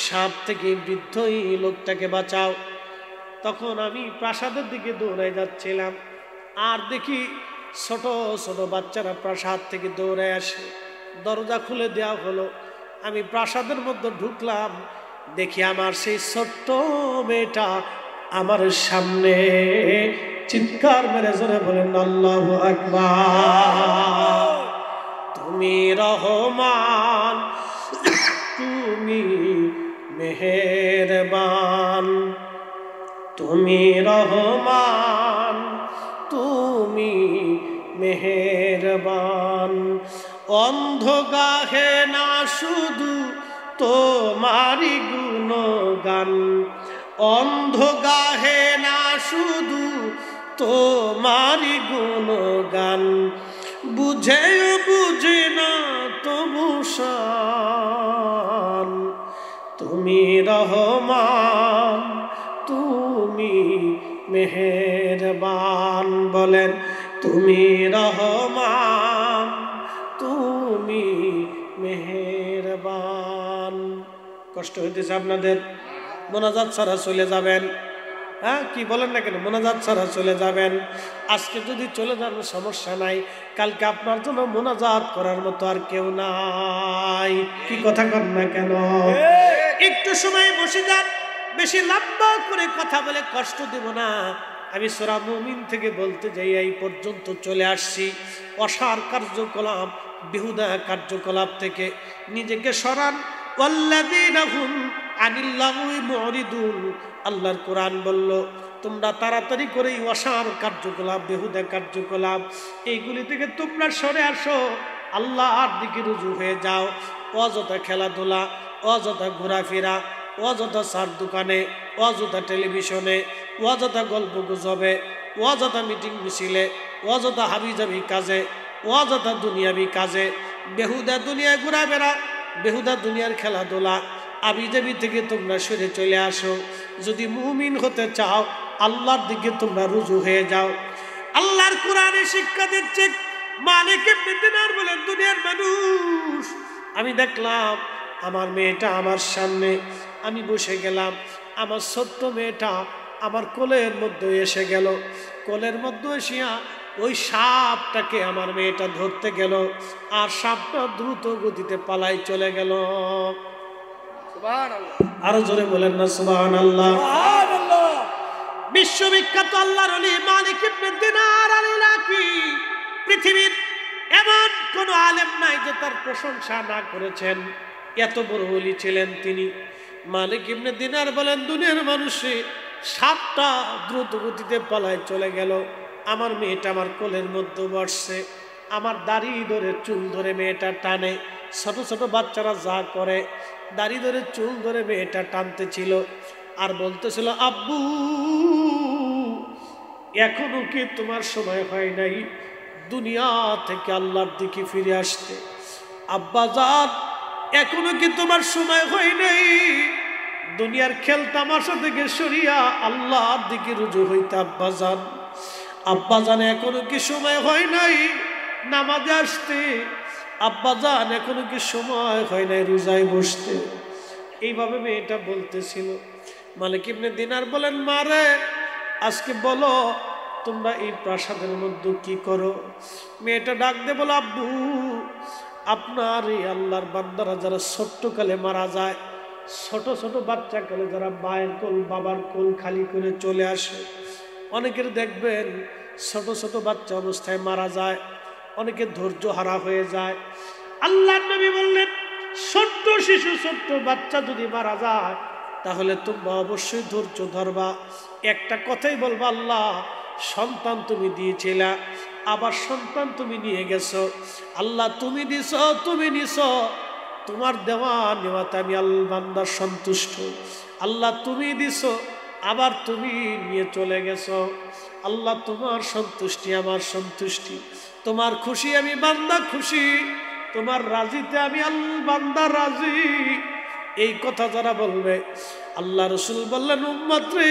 সাপ থেকে বৃদ্ধ এই লোকটাকে বাঁচাও। তখন আমি প্রাসাদের দিকে দৌড়ায় যাচ্ছিলাম, আর দেখি ছোট ছোট বাচ্চারা প্রাসাদ থেকে দৌড়ে আসে। দরজা খুলে দেওয়া হলো, আমি প্রাসাদের মধ্যে ঢুকলাম, দেখি আমার সেই ছোট্ট মেয়েটা আমার সামনে। চিৎকার মেরে জোরে বলেন আল্লাহু আকবার। তুমি রহমান, তুমি মেহেরবান, তুমি রহমান, তুমি মেহেরবান। অন্ধ গাহে না শুধু তোমারি গুণগান, অন্ধ গাহে না শুধু তোমারি গুণগান, বুঝেও বুঝে না তবু শান। তুমি রহমান, তুমি মেহেরবান। বলেন তুমি রহমান, তুমি মেহেরবান। কষ্ট হইতেছে আপনাদের? মোনাজাত ছাড়া চলে যাবেন? হ্যাঁ, কি বলেন না কেন? মোনাজাত ছাড়া চলে যাবেন? আজকে যদি চলে যান সমস্যা নাই, কালকে আপনার জন্য মোনাজাত করার মতো আর কেউ নাই। কি কথা কন না কেন? একটু সময় বসে যান, বেশি লম্বা করে কথা বলে কষ্ট দেব না। আমি সূরা মুমিন থেকে বলতে যাই, এই পর্যন্ত চলে আসছি। অসার কার্যকলাপ, বেহুদা কার্যকলাপ থেকে নিজেকে সরান। ওয়াল্লাযীনা হুম আনিল লাগwi মুরিদুন। আল্লাহর কোরআন বলল, তোমরা তাড়াতাড়ি করে অসার কার্যকলাপ, বেহুদা কার্যকলাপ, এইগুলি থেকে তোমরা সরে আসো, আল্লাহর দিকে রুজু হয়ে যাও। অযথা খেলাধুলা, অযথা ঘোরাফেরা, অযথা সার দোকানে, অযথা টেলিভিশনে, অযথা গল্প গুজবে, অযথা মিটিং মিছিলে, অযথা হাবিজাবি কাজে, অযথা দুনিয়াবি কাজে, বেহুদা দুনিয়ায় ঘোরাফেরা, বেহুদা দুনিয়ার খেলাধুলা, আবিজাবি থেকে তোমরা সরে চলে আসো। যদি মুমিন হতে চাও, আল্লাহর দিকে তোমরা রুজু হয়ে যাও। আল্লাহর কোরআনে শিক্ষা দিচ্ছে, মালিক ইবনে দিনার বলেন, দুনিয়ার মানুষ, আমি দেখলাম আমার মেয়েটা আমার সামনে, আমি বসে গেলাম, আমার ছোট্ট মেয়েটা আমার কোলের মধ্যে এসে গেল। কোলের মধ্যে এসিয়া ওই সাপটাকে আমার মেয়েটা ধরতে গেল, আর সাপটা দ্রুত গতিতে পালাই চলে গেল। আরো জোরে বলেন না সুবহানাল্লাহ। বিশ্ববিখ্যাত আল্লাহর ওলি মালিক ইবনে দিনার আল-ইলাকি, পৃথিবীর এমন কোন আলেম নাই যে তার প্রশংসা না করেছেন। এত বড় ওলি ছিলেন তিনি। মালিক ইবনে দিনার বলেন, দুনিয়ার মানুষে সাপটা দ্রুত গতিতে পালায় চলে গেল, আমার মেয়েটা আমার কোলের মধ্যে বসছে, আমার দাড়ি ধরে চুল ধরে মেয়েটা টানে। ছোট ছোট বাচ্চারা যা করে, দাড়ি ধরে চুল ধরে মেয়েটা টানতেছিল, আর বলতেছিল, আব্বু এখনো কি তোমার সময় হয় নাই দুনিয়া থেকে আল্লাহর দিকে ফিরে আসতে? আব্বা জান এখনো কি তোমার সময় হয় নাই দুনিয়ার খেল তামাশা থেকে সরিয়া আল্লাহর দিকে রুজু হইতে? আব্বা জান, আব্বা জান এখনো কি সময় হয় নাই নামাজে আসতে? আব্বা জান এখনো কি সময় হয় নাই রোজায় বসতে? এইভাবে মেয়েটা বলতেছিল। মালিক ইবনে দিনার বলেন, মারে আজকে বলো তোমরা এই প্রাসাদের মধ্যে কি করো? মেয়েটা ডাক দে বলো, আব্বু আপনার এই আল্লাহর বান্দারা যারা ছোট্টকালে মারা যায়, ছোট ছোট বাচ্চা কালে যারা মায়ের কোল বাবার কোল খালি করে চলে আসে, অনেকের দেখবেন ছোট ছোট বাচ্চা অবস্থায় মারা যায়, অনেকে ধৈর্য হারা হয়ে যায়। আল্লাহর নবী বললেন, ছোট্ট শিশু ছোট্ট বাচ্চা যদি মারা যায় তাহলে তোমরা অবশ্যই ধৈর্য ধরবা। একটা কথাই বলবা, আল্লাহ সন্তান তুমি দিয়েছিলা, আবার সন্তান তুমি নিয়ে গেছো। আল্লাহ তুমি দিছ, তুমি নিছ, তোমার দেওয়া নেওয়াতে আমি আল্লাহ বান্দার সন্তুষ্ট। আল্লাহ তুমি দিছ, আবার তুমি নিয়ে চলে গেছো। আল্লাহ তোমার সন্তুষ্টি আমার সন্তুষ্টি, তোমার খুশি আমি বান্দা খুশি, তোমার রাজিতে আমি আল্লাহ বান্দা রাজি। এই কথা যারা বলবে, আল্লাহ রসুল বললেন, উম্মত রে,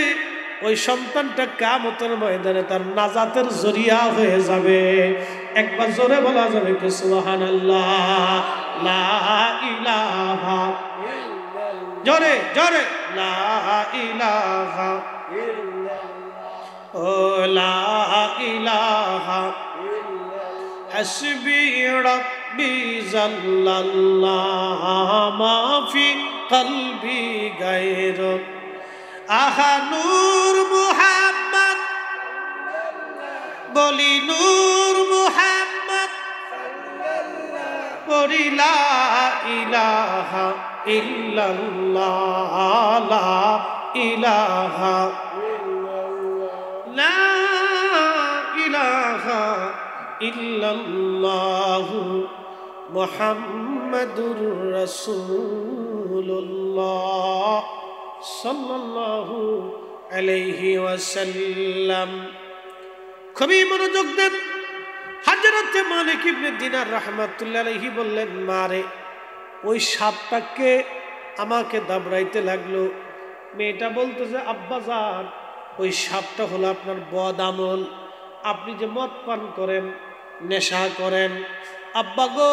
ওই সন্তানটা কিয়ামতের ময়দানে তার নাজাতের জরিয়া হয়ে যাবে। একবার জোরে বলা যাবে কি সুবহানাল্লাহ, লা ইলাহা ইল্লাল্লাহ, জোরে জোরে লা ইলাহা ইল্লাল্লাহ, ও লা ইলাহা ইল্লাল্লাহ, হাসবি রাব্বি জাল্লাল্লাহ, মা ফি কলবি গায়রু, আহা নূর মুহাম্মদ, বলি নূর মুহাম্মদ, বলি লা ইলাহা ইল্লাল্লাহ, লা ইলাহা ইল্লাল্লাহ, লা ইলাহা ইল্লাল্লাহ, মুহাম্মাদুর রাসূলুল্লাহ সাল্লাল্লাহু আলাইহি ওয়াসাল্লাম। খুবই মনোযোগ দেন। হযরত মালিক ইবনে দিনার রাহমাতুল্লাহ আলাইহি বললেন, মারে ওই সাপটাকে আমাকে দাবড়াইতে লাগলো। মেয়েটা বলতেছে, আব্বাজান ওই সাপটা হলো আপনার বদ আমল, আপনি যে মদ পান করেন, নেশা করেন, আব্বা গো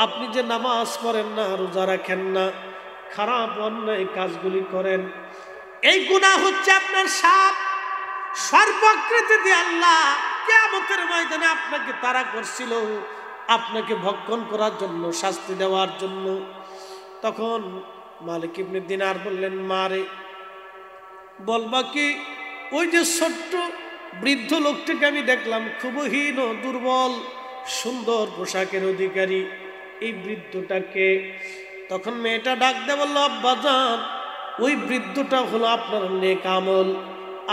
আপনি যে নামাজ পড়েন না, রোজা রাখেন না, খারাপ অন্যায় কাজগুলি করেন, এই গুনাহ হচ্ছে আপনার সাপ। সর্বাকৃতি দিয়ে আল্লাহ কিয়ামতের ময়দানে আপনাকে তাড়া করছিল, আপনাকে ভক্ষণ করার জন্য, শাস্তি দেওয়ার জন্য। তখন মালিক ইবনে দিনার বললেন, মারে বলবা কি, ওই যে ছোট্ট বৃদ্ধ লোকটাকে আমি দেখলাম, খুব হীন দুর্বল, সুন্দর পোশাকের অধিকারী, এই বৃদ্ধটাকে। তখন মেয়েটা ডাক দিয়ে বলল, আব্বাজান ওই বৃদ্ধটা হলো আপনার নেক আমল,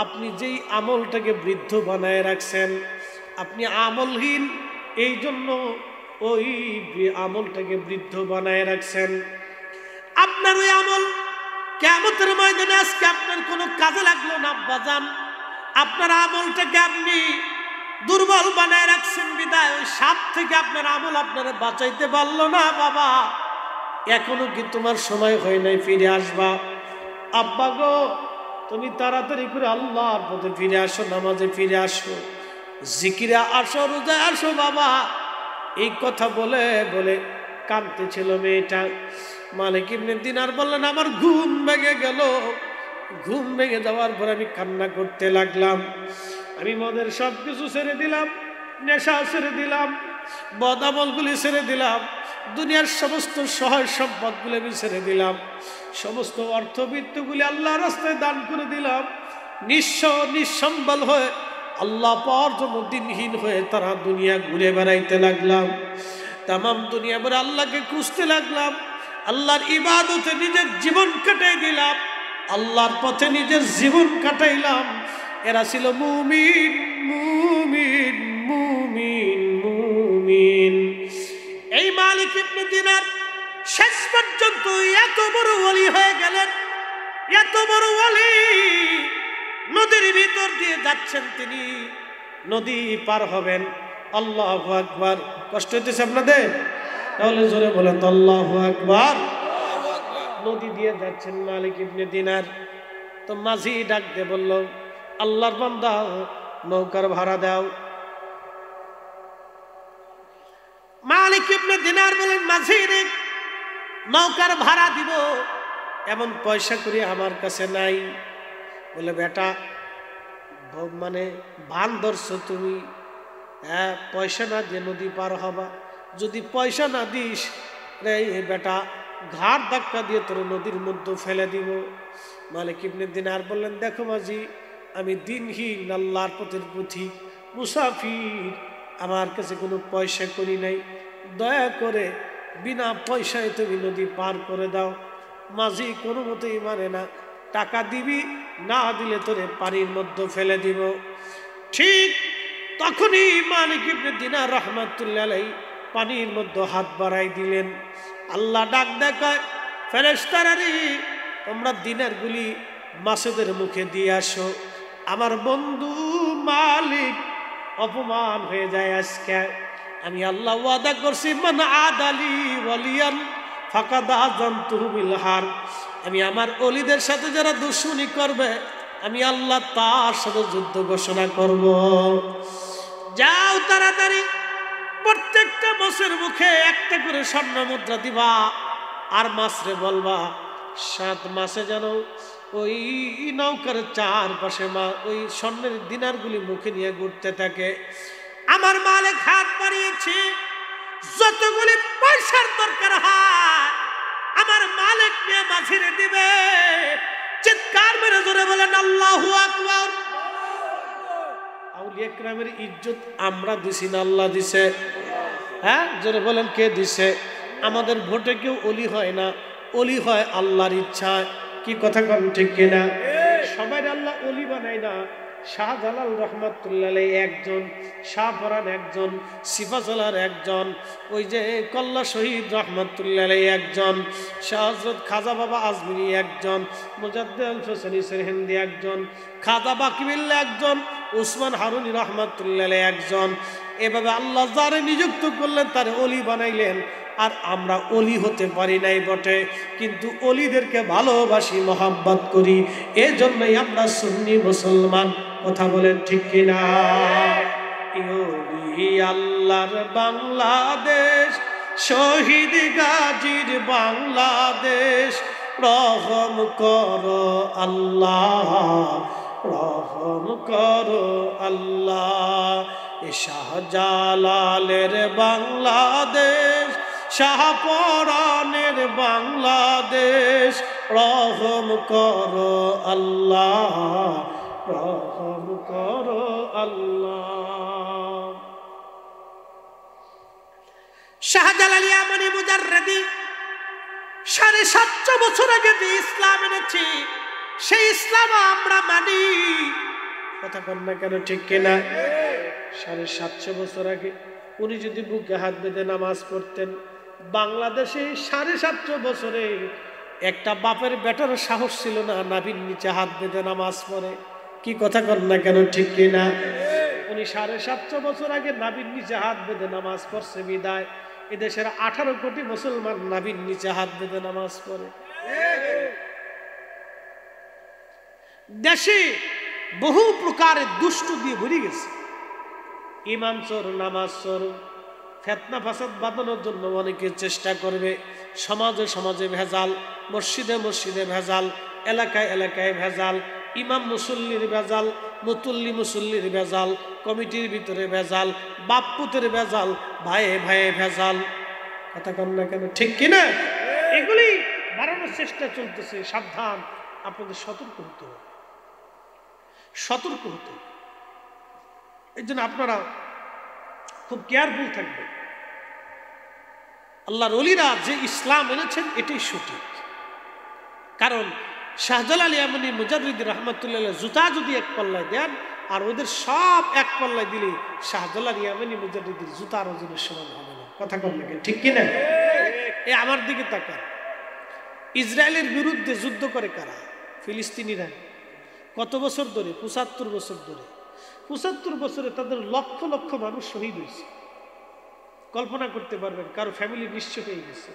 আপনি যেই আমলটাকে বৃদ্ধ বানায় রাখছেন, আপনি আমলহীন, এই জন্য ওই আমলটাকে বৃদ্ধ বানায় রাখছেন। আপনার ওই আমল কিয়ামতের ময়দানে আজকে আপনার কোনো কাজে লাগলো না আব্বাজান, আপনার আমলটাকে আপনি দুর্বল বানায় রাখছেন বিদায় ওই সাপ থেকে আপনার আমল আপনারা বাঁচাইতে পারলো না। বাবা এখনো কি তোমার সময় হয় নাই ফিরে আসবা? আব্বা গো তুমি তাড়াতাড়ি করে আল্লাহর পথে ফিরে আসো, নামাজে ফিরে আসো, জিকিরে আসো, রোজায় আসো বাবা। এই কথা বলে বলে কাঁদতেছিল মেয়েটা। মালিক ইবনে দিনার বললেন, আমার ঘুম ভেঙে গেল। ঘুম ভেঙে যাওয়ার পর আমি কান্না করতে লাগলাম। আমি মদের সব কিছু ছেড়ে দিলাম, নেশা ছেড়ে দিলাম, বদামলগুলি ছেড়ে দিলাম, দুনিয়ার সমস্ত সহায় সম্পদগুলি আমি ছেড়ে দিলাম, সমস্ত অর্থবিত্তগুলি আল্লাহর রাস্তায় দান করে দিলাম। নিঃস্ব নিঃসম্বল হয়ে আল্লাহ পাওয়ার জন্য দিনহীন হয়ে তারা দুনিয়া ঘুরে বেড়াইতে লাগলাম। তামাম দুনিয়া ভরে আল্লাহকে খুঁজতে লাগলাম, আল্লাহর ইবাদতে নিজের জীবন কাটাই দিলাম, আল্লাহর পথে নিজের জীবন কাটাইলাম। এরা ছিল মুমিন মুমিন মুমিন মুমিন। এই মালিক ইবনে দিনার শেষ পর্যন্ত এত বড় ওলি হয়ে গেলেন, এত বড় ওলি। নদীর ভিতর দিয়ে যাচ্ছেন তিনি, নদী পার হবেন, আল্লাহু আকবার। কষ্ট হইতেছে আপনাদের? তাহলে জোরে বলেন তো আল্লাহু আকবার। নদী দিয়ে যাচ্ছেন মালিক ইবনে দিনার। তো মাঝি ডাক দিয়ে বলল, আল্লাহর বান্দা নৌকার ভাড়া দাও। মালিক ইবনে দিনার বলেন, মাঝি রে নৌকার ভাড়া দিব এমন পয়সা করি আমার কাছে নাই। বলে, বেটা মানে ভান ধরছো তুমি, হ্যাঁ পয়সা না দিয়ে নদী পার হবা? যদি পয়সা না দিস রে বেটা ঘাড় ধাক্কা দিয়ে তোর নদীর মধ্যে ফেলে দিব। মালিক ইবনে দিনার বললেন, দেখো মাঝি, আমি দিনহীন আল্লাহর পথের পথিক মুসাফির, আমার কাছে কোনো পয়সা করি নাই, দয়া করে বিনা পয়সায় তুমি নদী পার করে দাও। মাঝি কোনো মতেই মানে না, টাকা দিবি, না দিলে তোরে পানির মধ্যে ফেলে দিব। ঠিক তখনই মালিক ইবনে দিনার রাহমাতুল্লাহ আলাইহি পানির মধ্যে হাত বাড়াই দিলেন। আল্লাহ ডাক দেখায়, ফেরেশতারা রে, তোমরা দিনারগুলি মাছেদের মুখে দিয়ে আসো। আমার বন্ধু মালিক অপমান হয়ে যায় আজকে। আমি আল্লাহ ওয়াদা করছি, মান আদালি ওয়ালিয়ান ফাকাদ আযানতুহু বিল হারব। আমি আমার ওলিদের সাথে যারা দুশমনি করবে, আমি আল্লাহ তার সাথে যুদ্ধ ঘোষণা করব। যাও তাড়াতাড়ি, প্রত্যেকটা মাছের মুখে একটা করে স্বর্ণ মুদ্রা দিবা, আর মাছরে বলবা 7 মাসে যেন ওই নৌকার চারপাশে ওই স্বর্ণের দিনারগুলি মুখে নিয়ে ঘুরতে থাকে। আমার মালিক হাত বাড়িয়েছে, যতগুলি পয়সার দরকার হয় আমার মালিক নিয়ে মাঝিরে দিবে। চিৎকার মেরে জোরে বলেন আল্লাহু আকবার। আউলিয়া কেরামের ইজ্জত আমরা দিছি না আল্লাহ দিছে? হ্যাঁ, জোরে বলেন কে দিছে? আমাদের ভোটে কেউ ওলি হয় না, ওলি হয় আল্লাহর ইচ্ছায়। কি কথা কন ঠিক কিনা? সবাই আল্লাহ ওলি বানায় না। শাহজালাল রহমাতুল্লাহ আলাইহি একজন, শাহপরান একজন, সিফাজলার একজন, ওই যে কল্লা শহীদ রহমাতুল্লাহ আলাইহি একজন, শাহ হযরত খাজা বাবা আজমিরি একজন, মুজাদ্দিদ আল হোসেনী সেরহিন্দি একজন, খাজা বাকিবিল্লাহ একজন, উসমান হারুনি রহমাতুল্লাহ আলাইহি একজন। এভাবে আল্লাহ যারে নিযুক্ত করলেন তারে ওলি বানাইলেন। আর আমরা ওলি হতে পারি নাই বটে, কিন্তু ওলিদেরকে ভালোবাসি, মহব্বত করি, এজন্যই আমরা সুন্নি মুসলমান। কথা বলেন ঠিক কিনা? ওলি আল্লাহর বাংলাদেশ, শহীদ গাজীর বাংলাদেশ, রহম করো আল্লাহ, রহম করো আল্লাহ। শাহজালালের বাংলাদেশ, শাহপরানের বাংলাদেশ, রহম করো আল্লাহ, রহম করো আল্লাহ। শাহজালাল ইয়ামানি মুজাররদি 750 বছর আগে যে ইসলাম এনেছি, সেই ইসলাম আমরা মানি। কথা কন না কেন ঠিক কিনা? 750 বছর আগে উনি যদি বুকে হাত বেঁধে নামাজ পড়তেন, বাংলাদেশে 750 বছরে একটা বাপের বেটার সাহস ছিল না নাভির নিচে হাত বেঁধে নামাজ পড়ে। কি কথা কন না কেন ঠিক কিনা? উনি 750 বছর আগে নাভির নিচে হাত বেঁধে নামাজ পড়ছে বিদায় এদেশের 18 কোটি মুসলমান নাভির নিচে হাত বেঁধে নামাজ পড়ে। দেশে বহু প্রকারের দুষ্ট দিয়ে ভরে গেছে। ইমান চোর, নামাজ চোর, ফিতনা ফাসাদ বাঁধানোর জন্য অনেকে চেষ্টা করবে। সমাজে সমাজে ভেজাল, মসজিদে মসজিদে ভেজাল, এলাকায় এলাকায় ভেজাল, ইমাম মুসল্লির ভেজাল, মুতুল্লি মুসল্লির ভেজাল, কমিটির ভিতরে ভেজাল, বাপ পুতের ভেজাল, ভাইয়ে ভাইয়ে ভেজাল। কথা কন না কেন ঠিক কিনা? এগুলি বাড়ানোর চেষ্টা চলতেছে। সাবধান, আপনাদের সতর্ক হতে হবে, সতর্ক হতে হবে। এই জন্য আপনারা খুব কেয়ারফুল থাকবেন। আল্লাহর ওলিরা যে ইসলাম এনেছেন এটাই সঠিক। কারণ শাহজালাল ইয়ামানি মুজাররিদি রাহমাতুল্লাহ আলাইহি জুতা যদি এক পাল্লায় দেন আর ওদের সব এক পাল্লায় দিলে শাহজালাল ইয়ামানি মুজাররিদির জুতার ওজনের সমান হবে না। কথা কন না ঠিক কিনা? এই আমার দিকে তাকান। ইসরায়েলের বিরুদ্ধে যুদ্ধ করে কারা? ফিলিস্তিনিরা। কত বছর ধরে? 75 বছর ধরে। 75 বছরে তাদের লক্ষ লক্ষ মানুষ শহীদ হয়েছে। কল্পনা করতে পারবেন? কারো ফ্যামিলি নিঃস্ব হয়ে গেছে,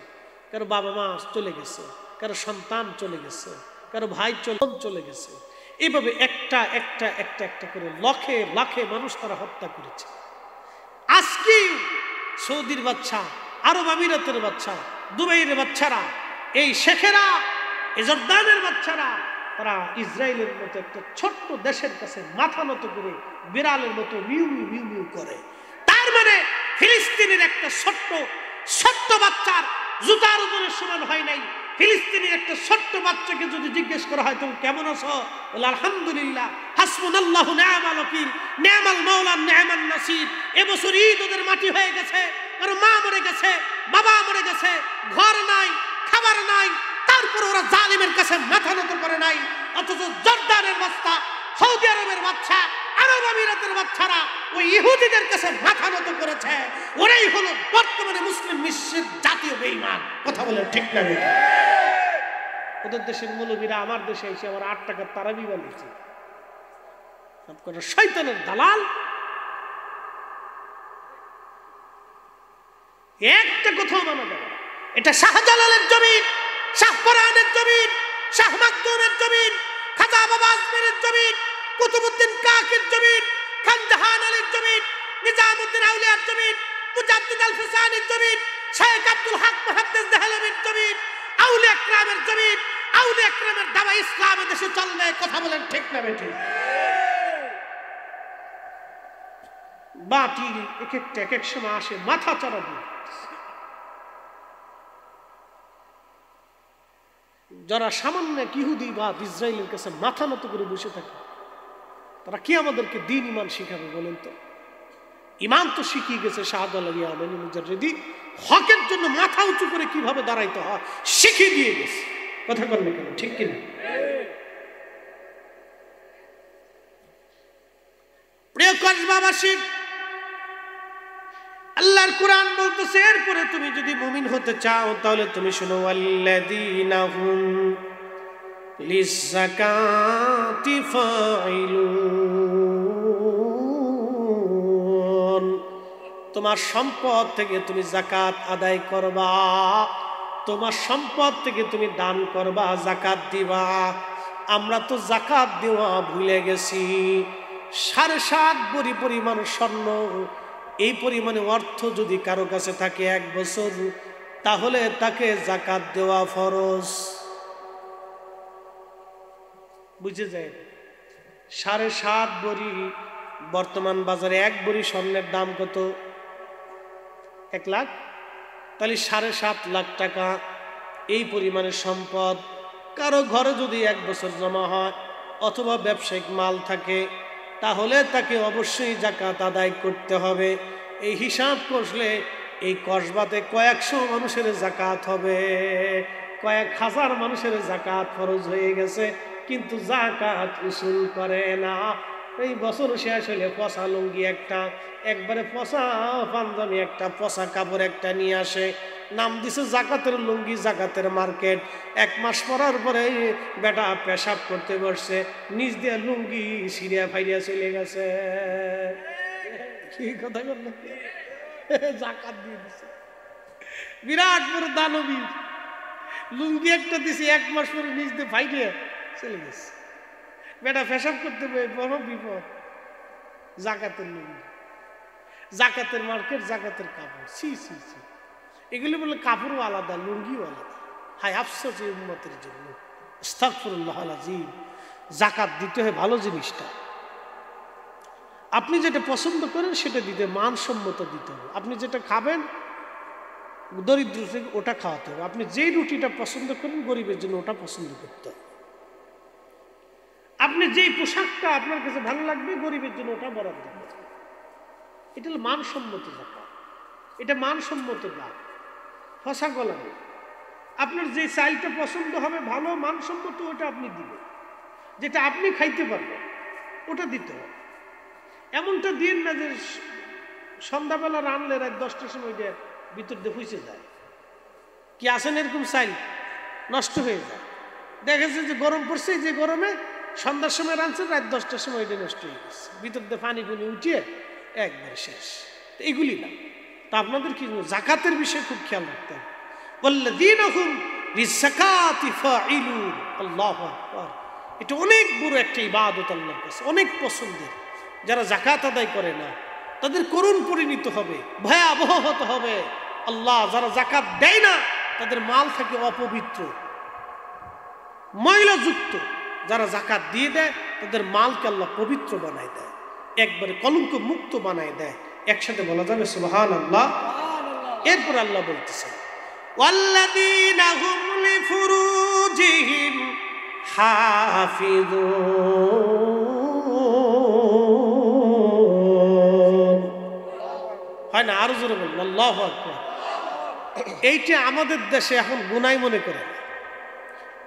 কারো বাবা মা চলে গেছে, কারো সন্তান চলে গেছে, কারো ভাই চলে গেছে। এইভাবে একটা একটা একটা একটা করে লাখে লাখে মানুষ তারা হত্যা করেছে। আজকে সৌদির বাচ্চা, আরব আমিরাতের বাচ্চা, দুবাইয়ের বাচ্চারা, এই শেখেরা, এই জর্দানের বাচ্চারা, তারা ইসরায়েলের মতো একটা ছোট্ট দেশের কাছে মাথা নত করে বিড়ালের মতো মিউ মিউ মিউ মিউ করে। তার মানে ফিলিস্তিনের একটা ছোট্ট ছোট্ট বাচ্চার জুতার ওজনের সমান হয় নাই। ফিলিস্তিনের একটা ছোট্ট বাচ্চাকে যদি জিজ্ঞেস করা হয় তুমি কেমন আছো, বলে আলহামদুলিল্লাহ, হাসবুনাল্লাহু নি'মাল ওয়াকিল, নি'মাল মাওলা নি'মান নাসির। এবছর ঈদ ওদের মাটি হয়ে গেছে, কারণ মা মরে গেছে, বাবা মরে গেছে, ঘর নাই, খাবার নাই, তারপর ওরা জালিমের কাছে মাথা নত করে নাই। অথচ জর্দানের বাচ্চা, সৌদি আরবের বাচ্চা, আরব আমিরাতের বাচ্চারা ওই ইহুদিদের কাছে মাথা নত করেছে। ওরাই হলো বর্তমানে মুসলিম বিশ্বের জাতীয় বেঈমান। কথা বলে ঠিক না? ওদের দেশের মৌলবীরা আমার দেশে এসে আমার 8 টাকার তারাবি বানিয়েছে। সবকটা শয়তানের দালাল। একটা কোথাও মানা যাবে না। এটা শাহজালালের জমিন, শাহপরানের জমিন, শাহ মাকদুমের জমিন, খাজা বাবা আজমিরের জমিন, কুতুবউদ্দিন কাকের জমিন, খান জাহান আলীর জমিন, নিজামউদ্দিন আউলিয়ার জমিন, মুজাদ্দিদ আল ফিসানির জমিন, শেখ আব্দুল হক মুহাদ্দিস দেহলভির জমিন, আউলিয়া ইকরামের জমিন। আউলিয়া ইকরামের দাওয়া ইসলামের দেশে চলবে। কথা বলেন ঠিক না বেঠিক? বাতিল এক একটা এক এক সময় আসে মাথা চড়া দিয়ে। যারা সামান্য ইহুদি বা ইসরায়েলের কাছে মাথা নত করে বসে থাকে, তারা কি আমাদেরকে দিন ইমান শিখাবে বলেন তো? ইমান তো শিখিয়ে গেছে শাহজালাল ইয়ামানি মুজাদ্দিদি, হকের জন্য মাথা উঁচু করে কিভাবে দাঁড়াইতে হয় শিখিয়ে দিয়ে গেছে। কথা বলবে কেন? ঠিক কিনা? প্রিয় কসবাবাসী, আল্লাহর কোরআন বলতেছে এরপরে তুমি যদি মুমিন হতে চাও তাহলে তুমি শোনো, আল্লাযীনা হুম লিয-যাকাতি ফাঈলুন। তোমার সম্পদ থেকে তুমি যাকাত আদায় করবা, তোমার সম্পদ থেকে তুমি দান করবা, যাকাত দিবা। আমরা তো যাকাত দেওয়া ভুলে গেছি। 7.5 ভরি পরিমাণ স্বর্ণ, এই পরিমাণে অর্থ যদি কারো কাছে থাকে 1 বছর, তাহলে তাকে যাকাত দেওয়া ফরজ। বুঝে যায়? 7.5 ভরি, বর্তমান বাজারে 1 ভরি স্বর্ণের দাম কত? 1 লাখ। তাহলে 7.5 লাখ টাকা এই পরিমাণের সম্পদ কারো ঘরে যদি 1 বছর জমা হয় অথবা ব্যবসায়িক মাল থাকে, তাহলে তাকে অবশ্যই যাকাত আদায় করতে হবে। এই হিসাব করলে এই কসবাতে কয়েকশো মানুষের যাকাত হবে, কয়েক হাজার মানুষের যাকাত ফরজ হয়ে গেছে, কিন্তু যাকাত উসুল করে না। এই বছর শেষ হলে পচা লুঙ্গি একটা, একবারে পচা পাঞ্জাবি একটা, পচা কাপড় একটা নিয়ে আসে, নাম দিছে যাকাতের লুঙ্গি, যাকাতের মার্কেট। 1 মাস পরার পরে বেটা পেশাব করতে বসছে, নিজ দিয়ে লুঙ্গি সিরিয়া ফাইরিয়া চলে গেছে। কি কথা বললো? যাকাত দিয়ে দিছে। বিরাট বড় দানবী, লুঙ্গি একটা দিছে, 1 মাস পরে নিজ দিয়ে ফাইরিয়া চলে গেছে। বেটা পেশাব করতে বড় বিপদ। যাকাতের লুঙ্গি, যাকাতের মার্কেট, যাকাতের কাপড়, ছি ছি ছি। এগুলি বলে কাপড়ও আলাদা, লুঙ্গিও আলাদা। হায় আফসোস এই উম্মতের জন্য। আস্তাগফিরুল্লাহল আযীম। যাকাত দিতে হয় ভালো জিনিসটা। আপনি যেটা পছন্দ করেন সেটা দিতে, মানসম্মত দিতে হবে। আপনি যেটা খাবেন দরিদ্র থেকে ওটা খাওয়াতে হবে। আপনি যেই রুটিটা পছন্দ করেন গরিবের জন্য ওটা পছন্দ করতে হবে। আপনি যেই পোশাকটা আপনার কাছে ভালো লাগবে গরিবের জন্য ওটা বরাদ্দ করতে হবে। এটা হলো মানসম্মত যাকাত, এটা মানসম্মত দাম, ফসা গলা নেই। আপনার যে চাইলটা পছন্দ হবে ভালো মানসম্মত, ওটা আপনি দিবেন। যেটা আপনি খাইতে পারবেন ওটা দিতে হবে। এমনটা দিন না যে সন্ধ্যাবেলা রানলে রাত 10টার সময় ভিতর দিয়ে ফুসে যায়। কি আসেন এরকম চাইল নষ্ট হয়ে যায়। দেখেছে যে গরম পড়ছে, যে গরমে সন্ধ্যার সময় রানছে, রাত 10টার সময় এটা নষ্ট হয়ে গেছে, ভিতর দিয়ে পানি পুনি উঠিয়ে একবার শেষ। এগুলি না। তা আপনাদের কি যাকাতের বিষয়ে খুব খেয়াল রাখতে হবে। ওয়াল্লাযীনা হুম লিয-যাকাতি ফাঈলুন। আল্লাহু আকবার। এটা অনেক বড় একটা ইবাদত আল্লাহর কাছে, অনেক পছন্দের। যারা যাকাত আদায় করে না তাদের করুণ পরিণত হবে, ভয়াবহ হতে হবে। আল্লাহ যারা যাকাত দেয় না তাদের মাল থাকে অপবিত্র, ময়লাযুক্ত। যারা যাকাত দিয়ে দেয় তাদের মালকে আল্লাহ পবিত্র বানায় দেয়, একবারে কলঙ্ক মুক্ত বানায় দেয়। একসাথে বলা যাবে সুবহানাল্লাহ। এরপর আল্লাহ বলতেছেন ওয়াল্লাযীনা হুম লিফুরুজিহিম হাফিজুন। হয় না? আরো জোরে বলুন আল্লাহু আকবার। এইটা আমাদের দেশে এখন গুনাহ মনে করে।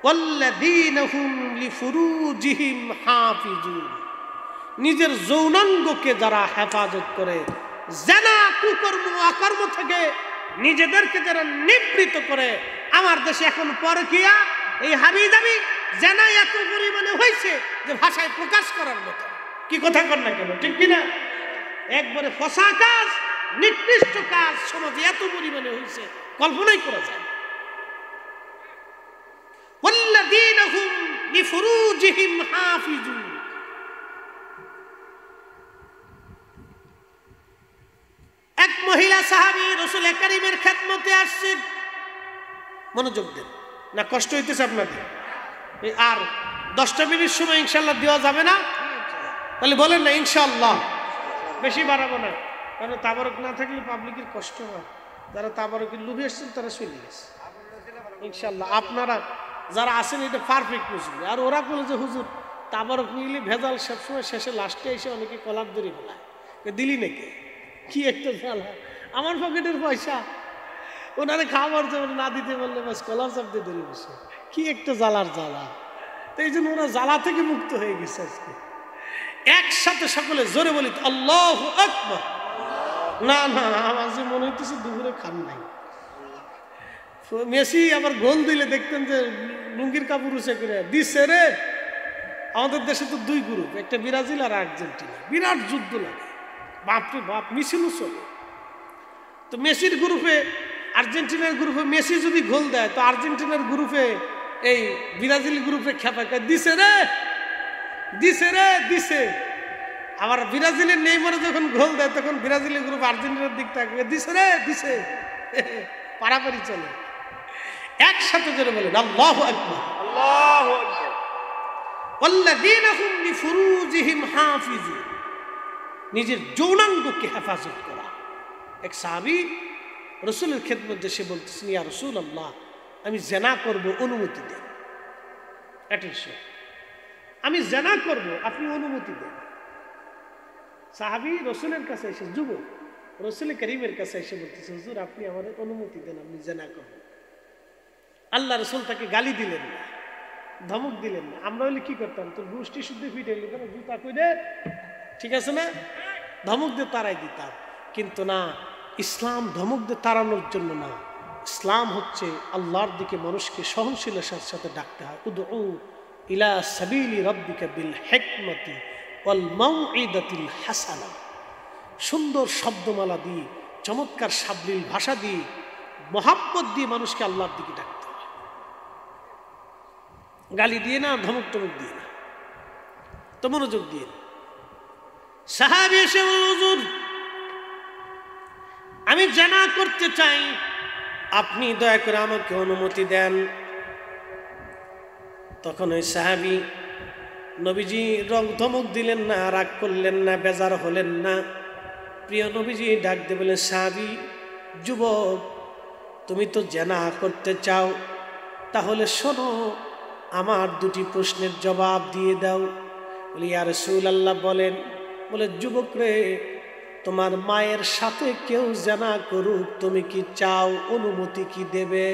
ওয়াল্লাযীনা হুম লিফুরুজিহিম হাফিজুন, নিজের যৌনাঙ্গকে যারা হেফাজত করে, জিনা কুকর্ম অকর্ম থেকে নিজেদেরকে যারা নিবৃত করে। আমার দেশে এখন পরকিয়া, এই হাবিজাবি জিনা এত পরিমাণে হয়েছে যে ভাষায় প্রকাশ করার মতো। কি কথা কর না কেন, ঠিক কিনা? একবারে ফসা কাজ, নিকৃষ্ট কাজ সমাজে এত পরিমাণে হয়েছে কল্পনাই করা যায়। ওয়াল্লাযীনা হুম লিফুরুজিহিম হাফিজুন, এক মহিলা সাহাবী রাসূল কারীমের খেদমতে আসছে। মনোযোগ দেন, না কষ্ট হইতেছে আপনাদের? আর 10টা মিনিট সময় ইনশাআল্লাহ দেওয়া যাবে না? তাহলে বলেন না ইনশাআল্লাহ। বেশি বাড়াবো না, কারণ তাবারক না থাকলে পাবলিকের কষ্ট হয়। যারা তাবারকের লোভে এসেছেন তারা চলে গেছে। ইনশাআল্লাহ আপনারা যারা আছেন এটা পারফেক্ট বুঝবে। আর ওরা বলে যে হুজুর তাবারক নিলে ভেজাল, সবসময় শেষে লাস্টে এসে অনেকে কলার দড়ি ফেলায়, দিলি নাকি? কি একটা জ্বালা, আমার পকেটের পয়সা ওনারে খাবার জন্য না দিতে বললে বাস কলার চাপ দিয়ে ধরে বসে। কি একটা জ্বালার জ্বালা। তো এই জন্য ওরা জ্বালা থেকে মুক্ত হয়ে গেছে আজকে। একসাথে সকলে জোরে বলি আল্লাহু আকবার। না না, আমার যে মনে হইতেছে দুপুরে খান নাই। মেসি আবার গোল দিলে দেখতেন যে লুঙ্গির কাপড় উঁচে করে দিচ্ছে রে। আমাদের দেশে তো 2 গ্রুপ, একটা ব্রাজিল আর আর্জেন্টিনা, বিরাট যুদ্ধ লাগে, বাপরে বাপ, মিছিলও চলে। তো মেসির গ্রুপে, আর্জেন্টিনার গ্রুপে মেসি যদি গোল দেয় তো আর্জেন্টিনার গ্রুপে এই ব্রাজিল গ্রুপে খেপা দিছে রে, দিছে রে, দিছে। আবার ব্রাজিলের নেইমার যখন গোল দেয় তখন ব্রাজিলের গ্রুপ আর্জেন্টিনার দিক থাকবে, দিছে রে, দিছে। পারাপারি চলে। একসাথে জোরে বলেন আল্লাহু আকবার। আল্লাহু আকবার। ওয়াল্লাযীনা হুম লিফুরুজিহিম হাফিজুন, নিজের যৌনাঙ্গকে হেফাজত করা। এক সাহাবী রাসূলের খেদমতে এসে বলতেছেন, ইয়া রাসূলুল্লাহ, আমি জিনা করব, অনুমতি দেন। অ্যাটেনশন, আমি জিনা করব, আপনি অনুমতি দেন। সাহাবী রাসূলের কাছে এসে, যুবক রাসূল কারীমের কাছে এসে বলতেছে, হুজুর আপনি আমাদের অনুমতি দেন, আমি জিনা করব। আল্লাহ রাসূল তাকে গালি দিলেন না, ধমক দিলেন না। আমরা হলে কি করতাম? তোর গোষ্ঠী শুদ্ধ ফিটে গেল, জুতা কই দে, ঠিক আছে না? ধমক দিয়ে তাড়াই দিতাম। কিন্তু না, ইসলাম ধমক দিয়ে তাড়ানোর জন্য না। ইসলাম হচ্ছে আল্লাহর দিকে মানুষকে সহনশীলতার সাথে ডাকতে হয়। উদউ ইলা সাবিলি রাব্বিকা বিল হিকমাতি ওয়াল মাউইদাতিল হাসানা, সুন্দর শব্দমালা দিয়ে, চমৎকার সাবলীল ভাষা দিয়ে, মহাব্বত দিয়ে মানুষকে আল্লাহর দিকে ডাকতে হয়। গালি দিয়ে না, ধমক টমক দিয়ে না। তো মনোযোগ দিয়ে। সাহাবী এসে, হুজুর আমি জিনা করতে চাই, আপনি দয়া করে আমাকে অনুমতি দেন। তখন ওই সাহাবী নবীজি ধমক দিলেন না, রাগ করলেন না, বেজার হলেন না। প্রিয় নবীজি ডাক দিয়ে বলেন, সাহাবী, যুবক তুমি তো জিনা করতে চাও, তাহলে শোনো, আমার 2টি প্রশ্নের জবাব দিয়ে দাও। বলি, ইয়া রাসূলুল্লাহ বলেন। বলে, যুবক রে, তোমার মায়ের সাথে কেউ জিনা করুক, তুমি কি চাও? অনুমতি কি দেবে?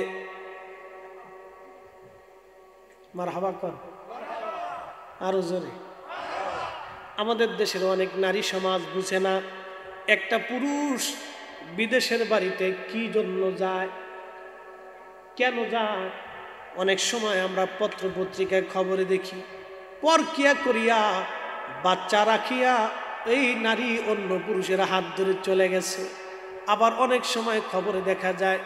মারহাবা কর, আরো জোরে। আমাদের দেশের অনেক নারী সমাজ বুঝে না, একটা পুরুষ বিদেশের বাড়িতে কি জন্য যায়, কেন যায়। অনেক সময় আমরা পত্র পত্রিকায় খবরে দেখি, পরকিয়া করিয়া বাচ্চা রাখিয়া এই নারী অন্য পুরুষের হাত ধরে চলে গেছে। আবার অনেক সময় খবরে দেখা যায়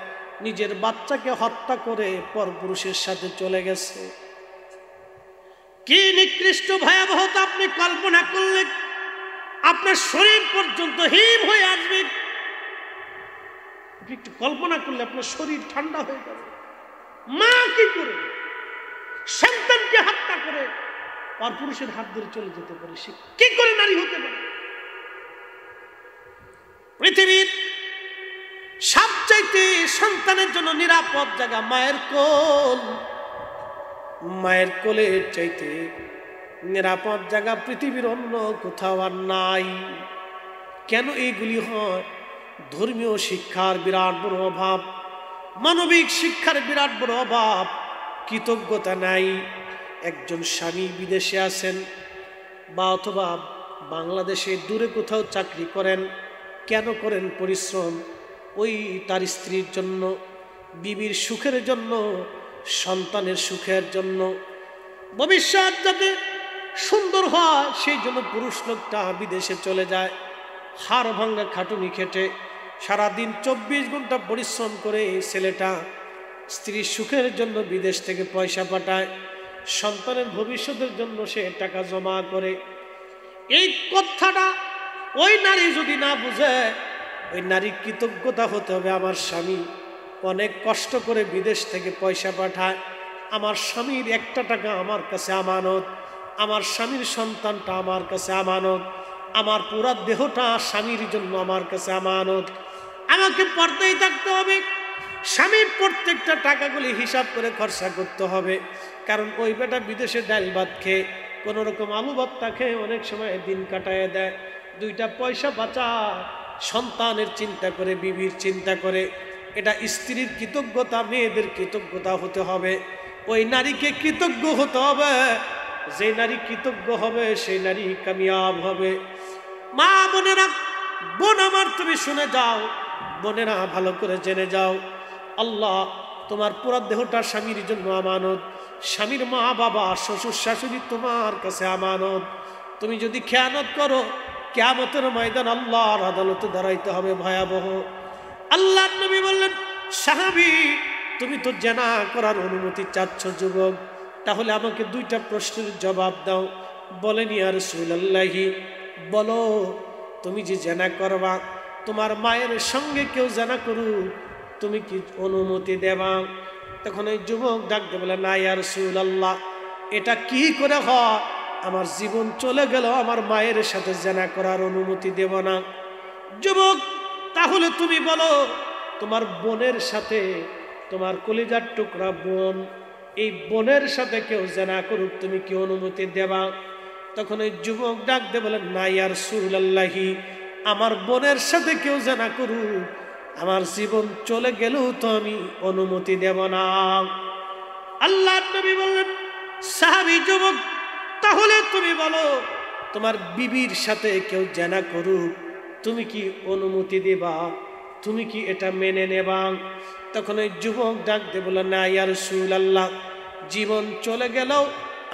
নিজের বাচ্চাকে হত্যা করে পরপুরুষের সাথে চলে গেছে। কি নিকৃষ্ট ভয়াবহতা আপনি কল্পনা করলে আপনার শরীর পর্যন্ত হিম হয়ে আসবে। একটু কল্পনা করলে আপনার শরীর ঠান্ডা হয়ে যাবে। মা কি করে সন্তানকে হত্যা করে পরপুরুষের হাত ধরে চলে যেতে পারে? সে কি করে নারী হতে পারে? পৃথিবীর সব সবচাইতে সন্তানের জন্য নিরাপদ জায়গা মায়ের কোল। মায়ের কোলের চাইতে নিরাপদ জায়গা পৃথিবীর অন্য কোথাও আর নাই। কেন এইগুলি হয়? ধর্মীয় শিক্ষার বিরাট বড় অভাব, মানবিক শিক্ষার বিরাট বড় অভাব, কৃতজ্ঞতা নাই। একজন স্বামী বিদেশে আছেন বা অথবা বাংলাদেশে দূরে কোথাও চাকরি করেন, কেন করেন পরিশ্রম? ওই তার স্ত্রীর জন্য, বিবির সুখের জন্য, সন্তানের সুখের জন্য, ভবিষ্যৎ যাতে সুন্দর হয় সেই জন্য পুরুষ লোকটা বিদেশে চলে যায়। হাড় ভাঙ্গা খাটুনি খেটে সারাদিন 24 ঘন্টা পরিশ্রম করে ছেলেটা স্ত্রীর সুখের জন্য বিদেশ থেকে পয়সা পাঠায়, সন্তানের ভবিষ্যতের জন্য সে টাকা জমা করে। এই কথাটা ওই নারী যদি না বুঝে, ওই নারীর কৃতজ্ঞতা হতে হবে, আমার স্বামী অনেক কষ্ট করে বিদেশ থেকে পয়সা পাঠায়, আমার স্বামীর একটা টাকা আমার কাছে আমানত, আমার স্বামীর সন্তানটা আমার কাছে আমানত, আমার পুরা দেহটা স্বামীর জন্য আমার কাছে আমানত। আমাকে পর্দায় থাকতে হবে, স্বামীর প্রত্যেকটা টাকাগুলি হিসাব করে খরচা করতে হবে। কারণ ওই বেটা বিদেশে ডাল ভাত খেয়ে, কোনো রকম আলু ভর্তা খেয়ে অনেক সময় দিন কাটায় দেয়। 2টা পয়সা বাঁচায়, সন্তানের চিন্তা করে, বিবির চিন্তা করে। এটা স্ত্রীর কৃতজ্ঞতা, মেয়েদের কৃতজ্ঞতা হতে হবে। ওই নারীকে কৃতজ্ঞ হতে হবে। যে নারী কৃতজ্ঞ হবে সেই নারী কামিয়াব হবে। মা বোনেরা, বোন আমার তুমি শুনে যাও, বোনেরা ভালো করে জেনে যাও, আল্লাহ তোমার পুরা দেহটা স্বামীর জন্য আমানত। স্বামীর মা বাবা শ্বশুর শাশুড়ি তোমার কাছে আমানত। তুমি যদি খেয়ানত করো, কিয়ামতের ময়দান আল্লাহর আদালতে দাঁড়াইতে হবে ভয়াবহ। আল্লাহর নবী বললেন, সাহাবী তুমি তো জেনা করার অনুমতি চাচ্ছ যুবক, তাহলে আমাকে 2টা প্রশ্নের জবাব দাও। বলেন, ইয়া রাসূলুল্লাহি, বলো তুমি যে জেনা করবা, তোমার মায়ের সঙ্গে কেউ জেনা করুক, তুমি কি অনুমতি দেবা? তখন ওই যুবক ডাকতে বলে, না ইয়া রাসূলুল্লাহ, এটা কি করে হয়? আমার জীবন চলে গেল, আমার মায়ের সাথে জেনা করার অনুমতি দেব না। যুবক, তাহলে তুমি বলো, তোমার বোনের সাথে, তোমার কলিজার টুকরা বোন, এই বোনের সাথে কেউ জেনা করুক, তুমি কি অনুমতি দেবা? তখন ওই যুবক ডাকতে বলে, না ইয়া রাসূলুল্লাহি, আমার বোনের সাথে কেউ জেনা করুক, আমার জীবন চলে গেলেও তো আমি অনুমতি দেব না। আল্লাহর নবী বললেন, সাহাবী যুবক, তাহলে তুমি বলো, তোমার বিবির সাথে কেউ জেনা করুক, তুমি কি অনুমতি দেবা? তুমি কি এটা মেনে নেবা? তখন ওই যুবক ডাকতে বলে, না ইয়া রাসূলুল্লাহ, জীবন চলে গেলেও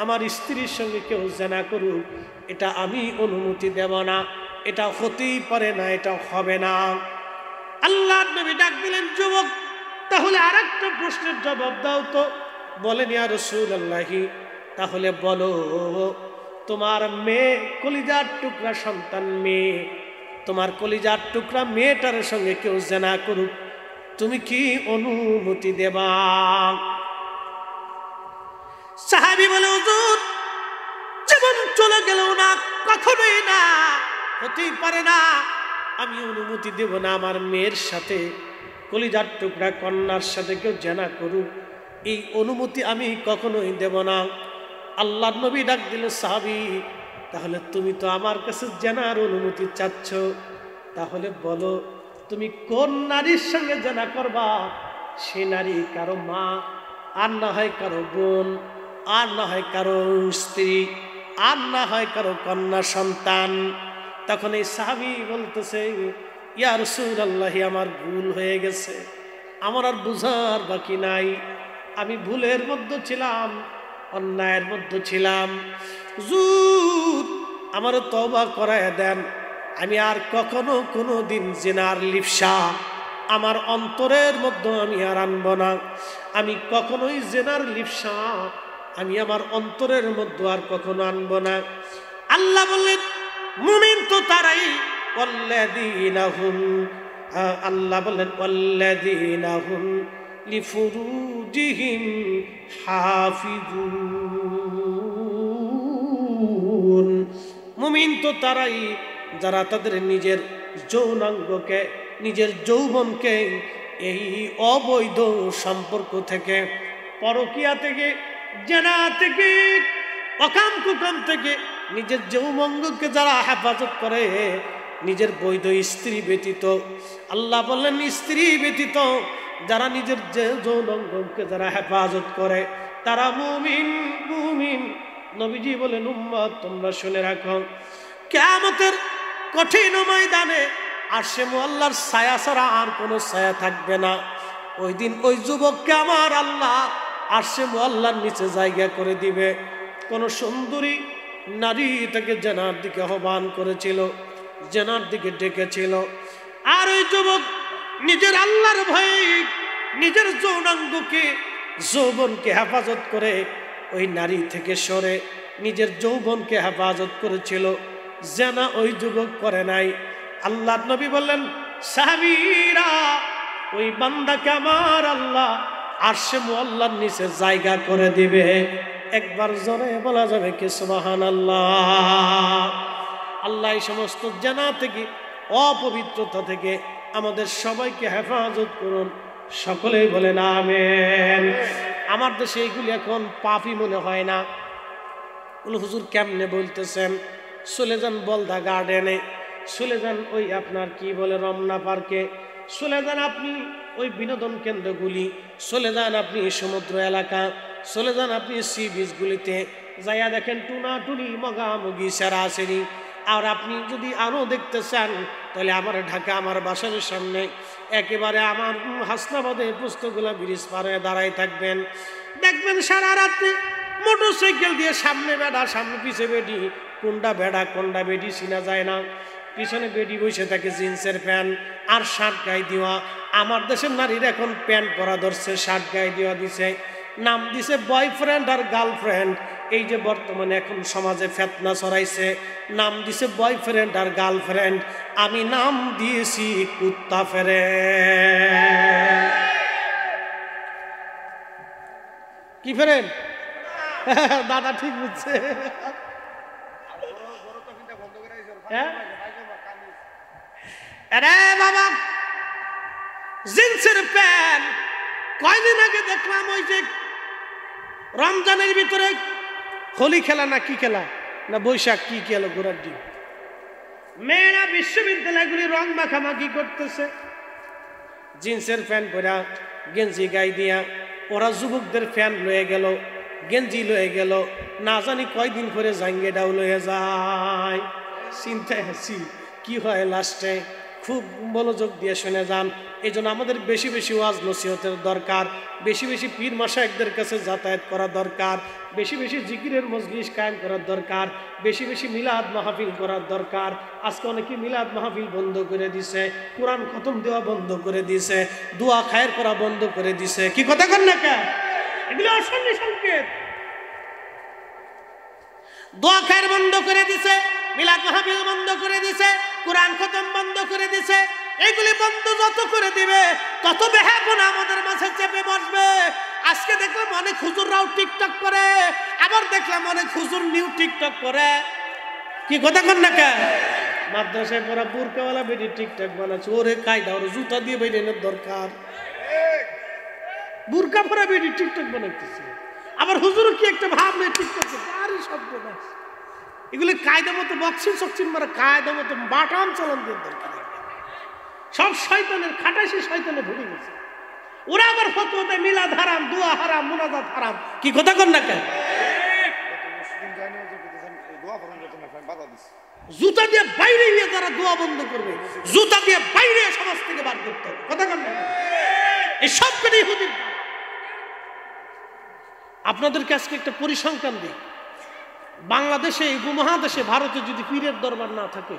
আমার স্ত্রীর সঙ্গে কেউ জেনা করুক, এটা আমি অনুমতি দেব না, এটা হতেই পারে না, এটা হবে না। আল্লাহর নবী ডাক দিলেন, যুবক, তাহলে আরেকটা প্রশ্নের জবাব দাও তো। বলেন, ইয়া রাসূলুল্লাহি, তাহলে বলো, তোমার মেয়ে, কলিজার টুকরা সন্তান মেয়ে, তোমার কলিজার টুকরা মেয়েটার সঙ্গে কেউ জেনা করুক, তুমি কি অনুমতি দেবা? সাহাবী বলে, হুজুর, জীবন চলে গেল না, কখনোই না, হতেই পারে না, আমি অনুমতি দেব না আমার মেয়ের সাথে, কলিজার টুকরা কন্যার সাথে কেউ জেনা করুক, এই অনুমতি আমি কখনোই দেব না। আল্লাহর নবী ডাক দিল, সাহাবী, তাহলে তুমি তো আমার কাছে জেনার অনুমতি চাচ্ছ, তাহলে বলো তুমি কোন নারীর সঙ্গে জেনা করবা? সে নারী কারো মা, আর না হয় কারো বোন, আর না হয় কারো স্ত্রী, আর না হয় কারো কন্যা সন্তান। তখন এই সাহাবী বলতেছে, ইয়া রাসূলুল্লাহ, আমার ভুল হয়ে গেছে, আমার আর বুঝার বাকি নাই, আমি ভুলের মধ্যে ছিলাম, অন্যায়ের মধ্যে ছিলাম, হুজুর আমার তওবা করায় দেন, আমি আর কখনো কোনো দিন জিনার লিপ্সা আমার অন্তরের মধ্যে আমি আর আনব না, আমি কখনোই জিনার লিপ্সা আমি আমার অন্তরের মধ্যে আর কখনো আনব না। আল্লাহ বললেন, মুমিন তো তারাই, ওয়াল্লাযীনা হুম, আল্লাহ বললেন, ওয়াল্লাযীনা হুম লিফুরুজিহিম হাফিজুন, মুমিন তো তারাই যারা তাদের নিজের যৌনাঙ্গকে, নিজের যৌবনকে এই অবৈধ সম্পর্ক থেকে, পরকীয়া থেকে, জেনা থেকে, অকাম কুকাম থেকে নিজের যৌবঙ্গকে যারা হেফাজত করে, নিজের বৈধ স্ত্রী ব্যতীত, আল্লাহ বললেন স্ত্রী ব্যতীত যারা নিজের যৌবঙ্গকে যারা হেফাজত করে তারা মুমিন। মুমিন। নবীজি বলেন উম্মত তোমরা শুনে রাখো, কিয়ামতের কঠিন ময়দানে আরশে মুআল্লার ছায়া ছাড়া আর কোনো ছায়া থাকবে না। ওই দিন ওই যুবককে আমার আল্লাহ আরশে মুআল্লার নিচে জায়গা করে দিবে। কোন সুন্দরী নারী তাকে জেনার দিকে আহ্বান করেছিল, জেনার দিকে ডেকেছিল, আর ওই যুবক নিজের আল্লাহর ভয়ে নিজের যৌনাঙ্গকে যৌবনকে হেফাজত করে ওই নারী থেকে সরে নিজের যৌবনকে হেফাজত করেছিল, জেনা ওই যুবক করে নাই। আল্লাহর নবী বললেন সাহাবীরা ওই বান্দাকে আমার আল্লাহ আরশে মুআল্লার নিচে জায়গা করে দিবে। একবার জোরে বলা যাবে কি সুবহানাল্লাহ। আল্লাহ এই সমস্ত জেনা থেকে, অপবিত্রতা থেকে আমাদের সবাইকে হেফাজত করুন। সকলেই বলেন আমিন। আমার দেশে এইগুলি এখন পাপই মনে হয় না। হুজুর কেমনে বলতেছেন? চলে যান বলদা গার্ডেনে, চলে যান ওই আপনার কি বলে রমনা পার্কে, চলে যান আপনি ওই বিনোদন কেন্দ্রগুলি, চলে যান আপনি সমুদ্র এলাকা, চলে যান আপনি সি বিচগুলিতে, যাইয়া দেখেন টুনাটুনি মগামগি সেরাসেরি। আর আপনি যদি আরও দেখতে চান তাহলে আমার ঢাকা আমার বাসার সামনে একেবারে আমার হাসনাবাদে পুস্তকগুলা ব্রিজ পারে দাঁড়াই থাকবেন, দেখবেন সারা রাত্রে মোটরসাইকেল দিয়ে সামনে বেড়া, সামনে পিছে বেডি, কোনটা বেড়া কোনটা বেডি চিনা যায় না। পিছনে বেডি বসে থাকে জিন্সের প্যান্ট আর শার্ট গায়ে দেওয়া। আমার দেশের নারীর এখন প্যান্ট পরা ধরছে, শার্ট গায়ে দেওয়া দিছে, নাম দিছে বয়ফ্রেন্ড আর গার্লফ্রেন্ড। এই যে বর্তমানে এখন সমাজে ফেতনা ছড়াইছে, নাম দিছে বয়ফ্রেন্ড আর গার্লফ্রেন্ড। আমি নাম দিয়েছি কুত্তা ফেরে। কি ফেরেন? দাদা ঠিক বুঝছে। আরে বাবা, জিন্সের প্যান্ট কয়দিন আগে দেখলাম ওই যে রমজানের ভিতরে হোলি খেলা না কি খেলা না বৈশাখ কি খেলো ঘোরার দিন, মেয়েরা বিশ্ববিদ্যালয়গুলি রং মাখামাখি করতেছে, জিন্সের প্যান্ট পরা গেঞ্জি গায়ে দিয়া। ওরা যুবকদের প্যান্ট লয়ে গেল, গেঞ্জি লয়ে গেল, না জানি কয়দিন পরে জাঙ্গেটাও লয়ে যায়। চিন্তায় আছি কি হয় লাস্টে। খুব মনোযোগ দিয়ে শুনে যান। এই জন্য আমাদের বেশি বেশি ওয়াজ নসিহতের দরকার, বেশি বেশি পীর মাশায়েখদের কাছে যাতায়াত করা দরকার, বেশি বেশি জিকিরের মজলিস কায়েম করার দরকার, বেশি বেশি মিলাদ মাহফিল করার দরকার। আজকে অনেকে মিলাদ মাহফিল বন্ধ করে দিছে, কোরআন খতম দেওয়া বন্ধ করে দিছে, দোয়া খায়ের করা বন্ধ করে দিছে। কি কথা কন না কে? এগুলো অশনি সংকেত। দোয়া খায়ের বন্ধ করে দিছে, মিলাদ মাহফিল বন্ধ করে দিছে, কোরআন খতম বন্ধ করে দিছে। এগুলি বন্ধ যত করে দিবে তত বেহাপনা আমাদের মাঝে চেপে বসবে। আজকে দেখলাম অনেক হুজুররাও টিকটক করে, আবার দেখলাম অনেক হুজুর নিউ টিকটক করে। কি কথা কন না কে? মাদ্রাসায় পড়া বুরকাওয়ালা বেটি টিকটক বানাচ্ছে। ওরে কায়দা, ওর জুতা দিয়ে বেরিয়ে দরকার। বুরকা পরা বেটি টিকটক বানাইতেছে, আবার হুজুর কি একটা ভাব নেই টিকটকে। আরে শব্দ না, এগুলি কায়দা মতো বক্সিং সকসিং মারা, কায়দা মতো বাটাম চালান দিয়ে দরকার। সব শয়তানের খাটাসি শয়তানে ভরে গেছে। ওরা আবার ফতোয়া দেয় মিলাদ হারাম, দোয়া হারাম, মুনাজাত হারাম। কি কথা কন না কেন? জুতা দিয়ে বাইরে গিয়ে যারা দোয়া বন্ধ করবে, জুতা দিয়ে বাইরে সমাজ থেকে বার করতে হবে। কথা কন না? এই সব কেটে ইহুদির। আপনাদেরকে আজকে একটা পরিসংখ্যান দিই। বাংলাদেশে, এই উপমহাদেশে, ভারতে যদি পীরের দরবার না থাকে,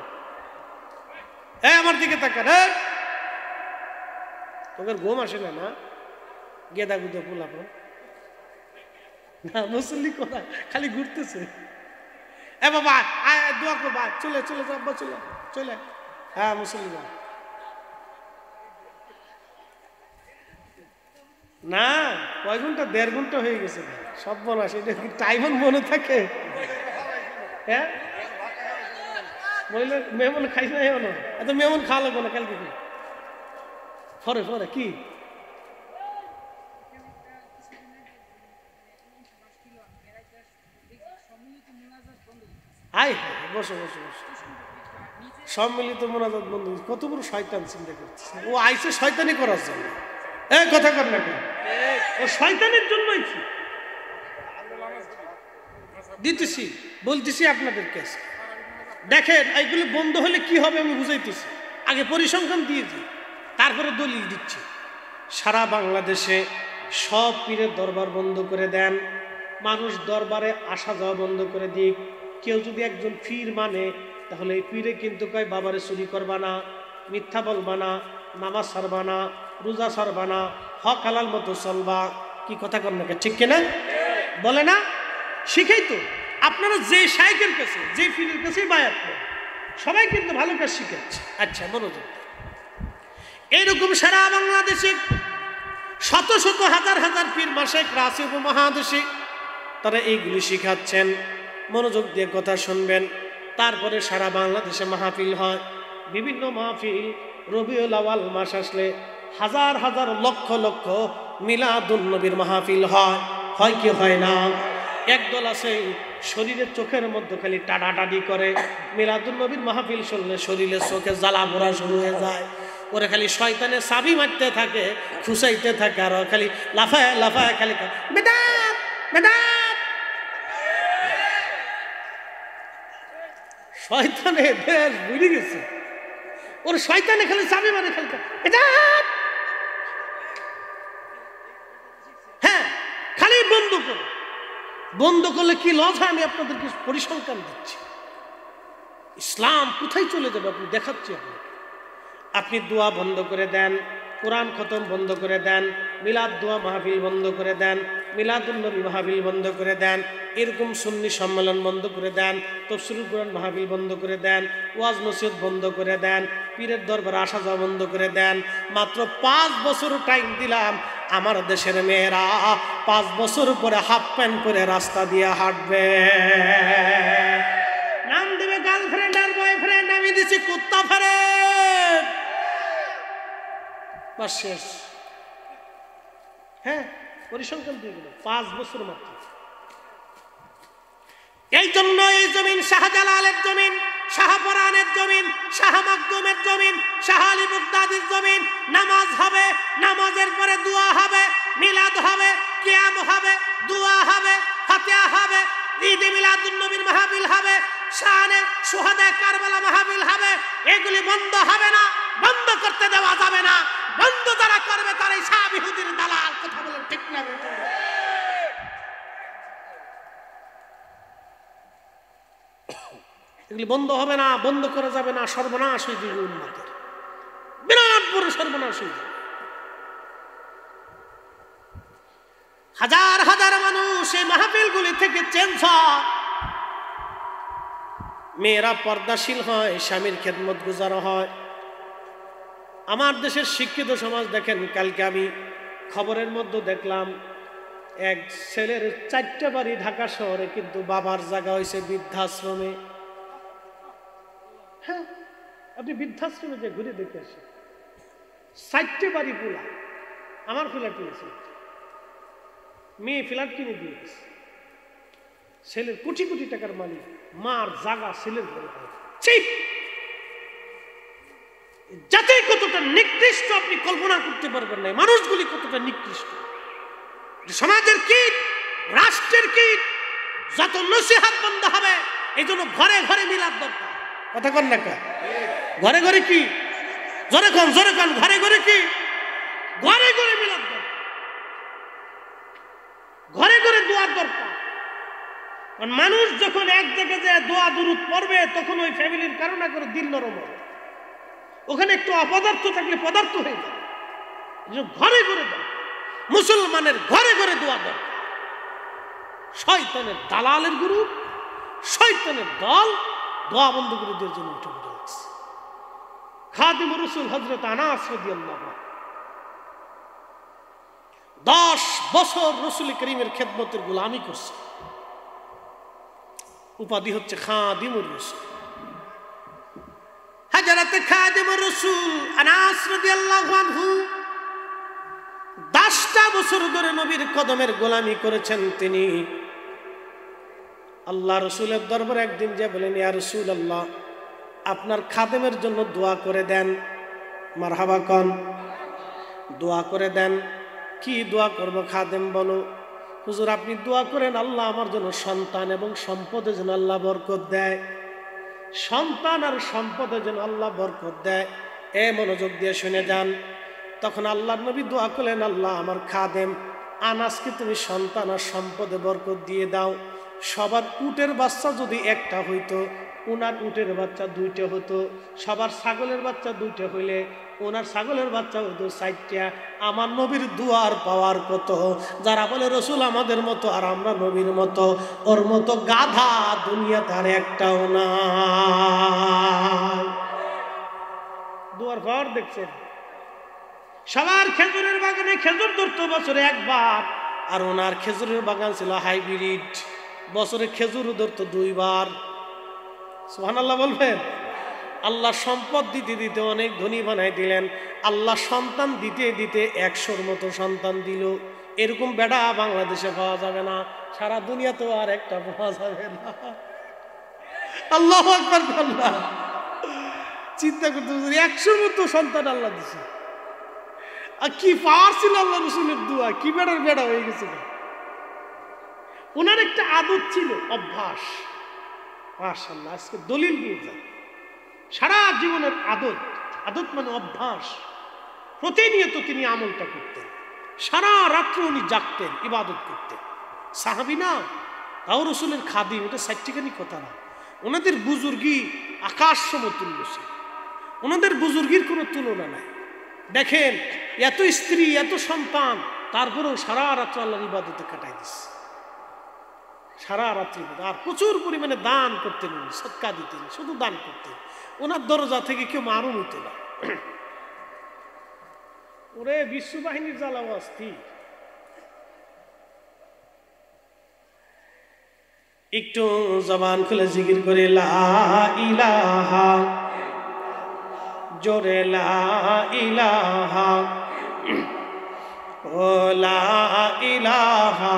আমার দিকে তাকান, তোদের ঘুম আসে না? না গেদা গুদা পোলাপন না, মুসল্লি করা খালি ঘুরতেছে। এ বাবা দোয়া কর, বা চলে চলে যাবা, চলে চলে। হ্যাঁ মুসল্লি না, কয় ঘন্টা? 1.5 ঘন্টা হয়ে গেছে। সব মনে আসে, এটা কি টাইম মনে থাকে? হ্যাঁ মেহমান খাইস না, এত মেহমান খাওয়া লাগবে না কালকে। ফরে ফরে কি আয় হ্যাঁ, বসো বসো বসো। সম্মিলিত মোনাজাত বন্ধু, কত বড় শয়তান চিন্তা করছিস। ও আইসে শয়তানি করার জন্য। এই কথা কর না কেন? ও শয়তানের জন্যই কি দিতেছি, বলতেছি আপনাদের কাছে। দেখেন এইগুলো বন্ধ হলে কি হবে আমি বুঝাইতেছি। আগে পরিসংখ্যান দিয়েছি, তারপরে দলিল দিচ্ছি। সারা বাংলাদেশে সব পীরের দরবার বন্ধ করে দেন, মানুষ দরবারে আসা যাওয়া বন্ধ করে দিক। কেউ যদি একজন পীর মানে, তাহলে এই পীরে কিন্তু কয় বাবারে চুরি করবা না, মিথ্যা বলবা না, নামাজ ছাড়বা না, রোজা ছাড়বা না, হক হালাল মতো চলবা। কি কথা কর না, ঠিক কিনা বলে না? শিখাই তো আপনারা যে শাইখের কাছে, যে পীরের কাছে বায়াত করেন, সবাই কিন্তু ভালো কাজ শিখাচ্ছে। আচ্ছা মনোযোগ, এইরকম সারা বাংলাদেশে শত শত হাজার হাজার পীর মাসে রাশি উপমহাদেশে তারা এইগুলি শিখাচ্ছেন। মনোযোগ দিয়ে কথা শুনবেন। তারপরে সারা বাংলাদেশে মাহফিল হয়, বিভিন্ন মাহফিল। রবিউল আউয়াল মাস আসলে হাজার হাজার লক্ষ লক্ষ মিলাদুন নবীর মাহফিল হয়। হয় কি হয় না? একদল আছে শরীরের চোখের মধ্যে খালি টাটাটাডি করে, মিলাদুন নবীর মাহফিল শুনলে শরীরের চোখে জ্বালা পোড়া শুরু হয়ে যায়। ওরা খালি শয়তানে চাবি মারতে থাকে, খুঁচাইতে থাকে, আর খালি লাফায় লাফায় খালি বেদাত বেদাত। শয়তানে দেশ বুঝে গেছে, ওর শয়তানে খালি চাবি মারে, খালি বেদাত। হ্যাঁ, খালি বন্ধ করো। বন্ধ করলে কি লস হয় আমি আপনাদেরকে পরিসংখ্যান দিচ্ছি। ইসলাম কোথায় চলে যাবে আপনি দেখাচ্ছি আপনাকে। আপনি দোয়া বন্ধ করে দেন, কোরআন খতম বন্ধ করে দেন, মিলাদ দোয়া মাহফিল বন্ধ করে দেন, মিলাদুন নবী মাহফিল বন্ধ করে দেন, এরকম সুন্নি সম্মেলন বন্ধ করে দেন, তাফসীরুল কোরআন মাহফিল বন্ধ করে দেন, ওয়াজ নসিহত বন্ধ করে দেন, পীরের দরবারে আসা যাওয়া বন্ধ করে দেন। মাত্র 5 বছর টাইম দিলাম, আমার দেশের মেয়েরা 5 বছর পরে হাফ প্যান্ট পরে রাস্তা দিয়ে হাঁটবে। নাম দেবে গার্লফ্রেন্ড আর বয়ফ্রেন্ড, আমি দিচ্ছি কুত্তা ফ্রেন্ড। বাস শেষ। হ্যাঁ, পরিসংখ্যান দিয়ে গেল 5 বছর মাত্র। এই জন্য এই জমিন শাহজালালের জমিন, শাহপরানের জমিন, শাহ মাকদুমের জমিন, শাহ আলী মুগদাদির জমিন। নামাজ হবে, নামাজের পরে দোয়া হবে, মিলাদ হবে, কিয়াম হবে, দোয়া হবে, ফাতিহা হবে, ঈদে মিলাদুন নবীর মাহফিল হবে, শানে শুহাদা কারবালা মাহফিল হবে। এগুলি বন্ধ হবে না, বন্ধ করতে দেওয়া যাবে না। বন্ধ যারা করবে তারাই শাহ ইহুদির দালাল। কথা বলেন ঠিক না? এগুলি বন্ধ হবে না, বন্ধ করা যাবে না। সর্বনাশ হয়ে যাবে উম্মতের, বিরাট বড় সর্বনাশ হয়ে যাবে। হাজার হাজার মানুষ এই মাহফিলগুলি থেকে চেঞ্জ হয়। মেয়েরা পর্দাশীল হয়, স্বামীর খেদমত গুজার হয়। আমার দেশের শিক্ষিত সমাজ দেখেন, কালকে আমি খবরের মধ্যে দেখলাম এক ছেলের 4টে বাড়ি ঢাকা শহরে, কিন্তু বাবার জায়গা হয়েছে বৃদ্ধাশ্রমে। হ্যাঁ, আপনি বৃদ্ধাশ্রমে যে ঘুরে দেখে আসেন, 4টে বাড়ি পোলা। আমার ফ্ল্যাট কিনেছে, মেয়ে ফ্ল্যাট কিনে দিয়েছে। ছেলের কোটি কোটি টাকার মালিক, মার জায়গা ছেলের ঘরে। যাতে কতটা নিকৃষ্ট আপনি কল্পনা করতে পারবেন না। মানুষগুলি কতটা নিকৃষ্ট, সমাজের কীট, রাষ্ট্রের কীট। যত নসিহত বন্ধ হবে, এই জন্য ঘরে ঘরে মিলাদ দরকার। কথা কন না কা? ঘরে ঘরে কি? জোরে কন, জোরে কন। ঘরে ঘরে কি? ঘরে ঘরে মিলাদ দরকার, ঘরে ঘরে দোয়ার দরকার। কারণ মানুষ যখন এক জায়গায় যায় দোয়া দুরূদ পড়বে, তখন ওই ফ্যামিলির কারণে করে দিল নরম হবে। ওখানে একটু অপদার্থ থাকলে পদার্থ হয়ে যায়। ঘরে ঘরে দোয়া, মুসলমানের ঘরে ঘরে দোয়া দরকার। শয়তানের দালালের গ্রুপ, শয়তানের দল দোয়া বন্ধ করে দেওয়ার জন্য উঠে পড়ে লাগছে। খাদিম রাসূল হযরত আনাস রাদিয়াল্লাহু আনহু 10 বছর রাসূল করিমের খেদমতের গোলামি করছে। উপাধি হচ্ছে খাদিমুর রাসূল। হযরত খাদিমুর রাসূল আনাস রাদিয়াল্লাহু আনহু 10টা বছর ধরে নবীর কদমের গোলামি করেছেন তিনি। আল্লাহ রসুলের দরবারে একদিন যে বলেন, ইয়া রাসূলুল্লাহ, আপনার খাদেমের জন্য দোয়া করে দেন। মারহাবা কন, দোয়া করে দেন। কি দোয়া করব খাদেম বলো? হুজুর আপনি দোয়া করেন আল্লাহ আমার জন্য সন্তান এবং সম্পদের জন্য আল্লাহ বরকত দেয়, সন্তান আর সম্পদের জন্য আল্লাহ বরকত দেয়। এ মনোযোগ দিয়ে শুনে যান। তখন আল্লাহর নবী দোয়া করলেন, আল্লাহ আমার খাদেম আনাসকে তুমি সন্তান আর সম্পদে বরকত দিয়ে দাও। সবার উটের বাচ্চা যদি একটা হইতো, ওনার উটের বাচ্চা দুইটা হতো। সবার ছাগলের বাচ্চা দুইটা হইলে ওনার ছাগলের বাচ্চা হইতো চারটা। আমার নবীর দুয়ার পাওয়ার কত! যারা বলে রসুল আমাদের মতো আর আমরা নবীর মতো, ওর মতো গাধা দুনিয়াতে আর একটাও না। দুয়ার ঘর দেখছেন? সবার খেজুরের বাগানে খেজুর ধরতো বছরে একবার, আর ওনার খেজুরের বাগান ছিল হাইব্রিড, বছরে খেজুর ধরতো দুইবার। সুবহানাল্লাহ বলবেন। আল্লাহ সম্পদ দিতে দিতে অনেক ধনী বানাই দিলেন। আল্লাহ সন্তান দিতে দিতে 100-র মতো সন্তান দিল। এরকম বেড়া বাংলাদেশে পাওয়া যাবে না, সারা দুনিয়াতেও আর একটা পাওয়া যাবে না। আল্লাহু আকবার। আল্লাহ চিন্তা করতে 100-র মতো সন্তান আল্লাহ দিছে। আর কি পাওয়ার ছিল আল্লাহ রসুলের দোয়া, কি বেড়ার বেড়া হয়ে গেছিল। ওনার একটা আদত ছিল, অভ্যাস। মাশাআল্লাহ, আজকে দলিল দিয়ে যায়। সারা জীবনের আদত, আদত মানে অভ্যাস। প্রতিনিয়ত তিনি আমলটা করতেন, সারা রাত্র উনি জাগতেন, ইবাদত করতেন। সাহাবী না, তাও রসুলের খাদিম, এটা সাইট্টিখানি কথা না। ওনাদের বুজুর্গি আকাশ সমতুল্য ছিল, ওনাদের বুজুর্গির কোনো তুলনা নাই। দেখেন এত স্ত্রী, এত সন্তান, তারপরেও সারা রাত্র আল্লাহর ইবাদতে কাটাই দিচ্ছে, সারা রাত্রি। আর প্রচুর পরিমাণে দান করতেন উনি, সদকা দিতেন, শুধু দান করতেন। ওনার দরজা থেকে কেউ মারুম হইত না। ওরে বিশ্ববাহিনীর জ্বালা অস্থির। একটু জবান খুলে জিকির করে লা ইলাহা, জোরে লা ইলাহা, ও লা ইলাহা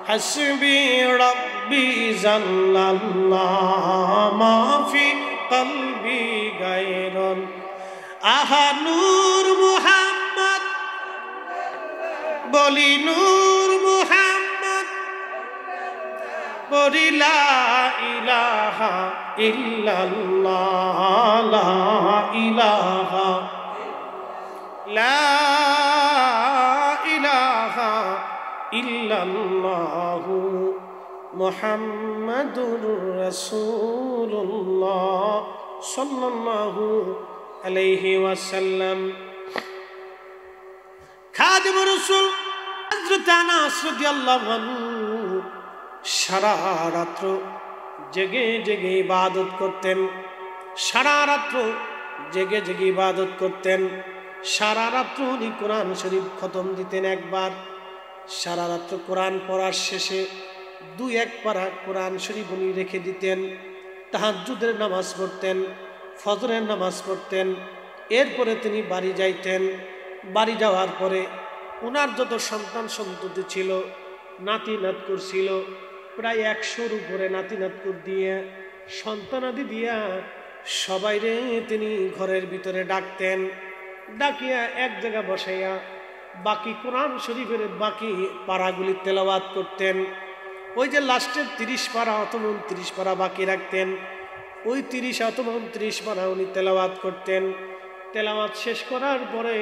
হাসবি রব্বি জাল্লাল্লাহ মা ফি কলবি গায়রুন। আহা নূর মুহাম্মদ, বলি নূর মুহাম্মদ, বলি লা ইলাহা ইল্লাল্লাহ, লা ইলাহা, লা ইলাহা ইল্লাল্লাহু মুহাম্মাদুর রাসূলুল্লাহ সাল্লাল্লাহু আলাইহি ওয়াসাল্লাম। খাদিমুর রাসূল হযরত আনাস রাদিয়াল্লাহু আনহু সারা রাত্র জেগে জেগে ইবাদত করতেন, সারা রাত্র জেগে জেগে ইবাদত করতেন। সারা রাত্র উনি কোরআন শরীফ খতম দিতেন একবার। সারা রাত্র কোরআন পড়ার শেষে 2-1 পারা কোরআন শরীফ উনি রেখে দিতেন। তাহাজ্জুদের নামাজ পড়তেন, ফজরের নামাজ পড়তেন। এরপরে তিনি বাড়ি যাইতেন। বাড়ি যাওয়ার পরে ওনার যত সন্তান সন্ততি ছিল, নাতি নাতকুর ছিল, প্রায় 100-র উপরে নাতি নাতকুর দিয়ে, সন্তানাদি দিয়া সবাইরে তিনি ঘরের ভিতরে ডাকতেন। ডাকিয়া এক জায়গা বসাইয়া বাকি কোরআন শরীফের বাকি পারাগুলি তেলাওয়াত করতেন। ওই যে লাস্টের 30 পারা অথবা 29 পারা বাকি রাখতেন, ওই 30 অথবা 29 পারা উনি তেলাওয়াত করতেন। তেলাওয়াত শেষ করার পরে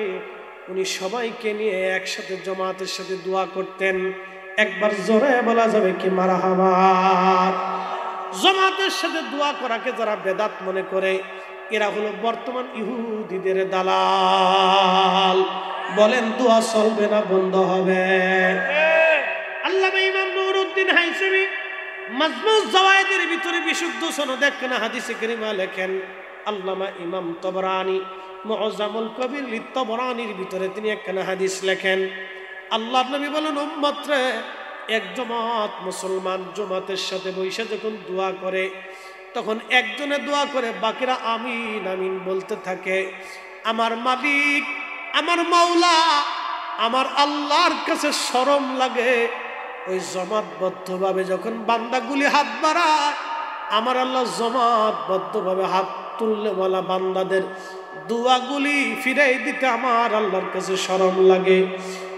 উনি সবাইকে নিয়ে একসাথে জামাতের সাথে দোয়া করতেন। একবার জোরে বলা যাবে কি মারহাবা? জামাতের সাথে দোয়া করাকে যারা বেদাত মনে করে, এরা হলো বর্তমান ইহুদিদের দালাল। বলেন দোয়া চলবে না বন্ধ হবে? আল্লামা ইমাম নুরউদ্দিন হাইসামি মাজমুজ জাওয়ায়েদের ভিতরে বিশুদ্ধ সনদে একখানা হাদিসে কারিমা লেখেন। আল্লামা ইমাম তবরানি মুআজ্জামুল কবির লিত-তবরানির ভিতরে তিনি একখানা হাদিস লেখেন। আল্লাহর নবী বলেন, উম্মত রে, এক জামাত মুসলমান জামাতের সাথে বৈশা যখন দোয়া করে, তখন একজনে দোয়া করে, বাকিরা আমিন আমিন বলতে থাকে। আমার মালিক, আমার মাওলা, আমার আল্লাহর কাছে শরম লাগে, ওই জমাতবদ্ধভাবে যখন বান্দাগুলি হাত বাড়ায়, আমার আল্লাহ জমাতবদ্ধভাবে হাত তুললে বলা বান্দাদের দোয়াগুলি ফিরাই দিতে আমার আল্লাহর কাছে শরম লাগে।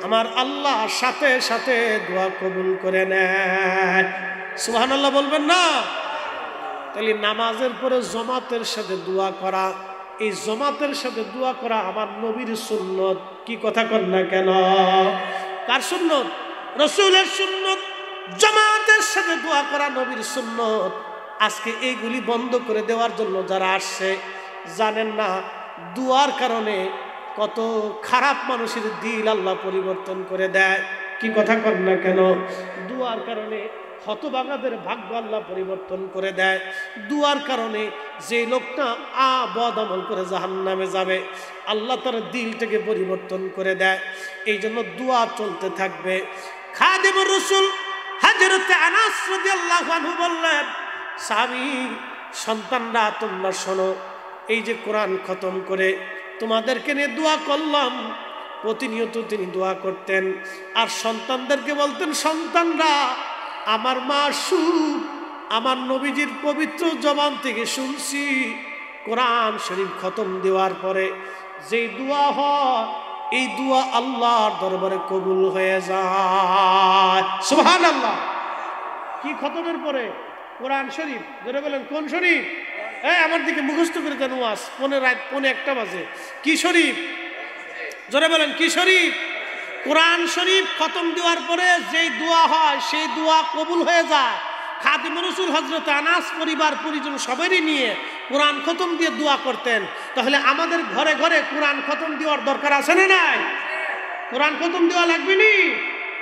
আমার আল্লাহ সাথে সাথে দোয়া কবুল করে নেয়। সুবহানাল্লাহ বলবেন না? তাহলে নামাজের পরে জমাতের সাথে দোয়া করা, এই জমাতের সাথে দোয়া করা আমার নবীর সুন্নত। কি কথা কর না কেন? কার সুন্নত? রাসূলের সুন্নত। জামাতের সাথে দোয়া করা নবীর সুন্নত। আজকে এইগুলি বন্ধ করে দেওয়ার জন্য যারা আসছে, জানেন না দুয়ার কারণে কত খারাপ মানুষের দিল আল্লাহ পরিবর্তন করে দেয়। কি কথা কর না কেন? দুয়ার কারণে হতভাগাদের ভাগ্য আল্লাহ পরিবর্তন করে দেয়। দুয়ার কারণে যে লোকটা বদ আমল করে জাহান্নামে যাবে, আল্লাহ তার দিলটাকে পরিবর্তন করে দেয়। এই জন্য দোয়া চলতে থাকবে। খাদিমুর রাসূল হযরত আনাস রাদিয়াল্লাহু আনহু বললেন, সাহাবী সন্তানরা তোমরা শোনো, এই যে কোরআন খতম করে তোমাদেরকে নিয়ে দোয়া করলাম। প্রতিনিয়ত তিনি দোয়া করতেন আর সন্তানদেরকে বলতেন, সন্তানরা আমার মাসুক আমার নবীজির পবিত্র জবান থেকে শুনছি, কোরআন শরীফ খতম দেওয়ার পরে যে দোয়া হয় এই দোয়া আল্লাহর দরবারে কবুল হয়ে যায়। সুবহানাল্লাহ। কি খতমের পরে? কোরআন শরীফ। জোরে বলেন কোন শরীফ? আমার দিকে মুখস্থ করে দেন ওয়াজ। রাত 1:45 বাজে। কি শরীফ? জোরে বলেন কি শরীফ? কোরআন শরীফ খতম দেওয়ার পরে যেই দোয়া হয় সেই দোয়া কবুল হয়ে যায়। খাদিমুর রাসূল হযরত আনাস পরিবার পরিজন সবারই নিয়ে কোরআন খতম দিয়ে দোয়া করতেন। তাহলে আমাদের ঘরে ঘরে কোরআন খতম দেওয়ার দরকার আছে না নাই? কোরআন খতম দেওয়া লাগবে নি?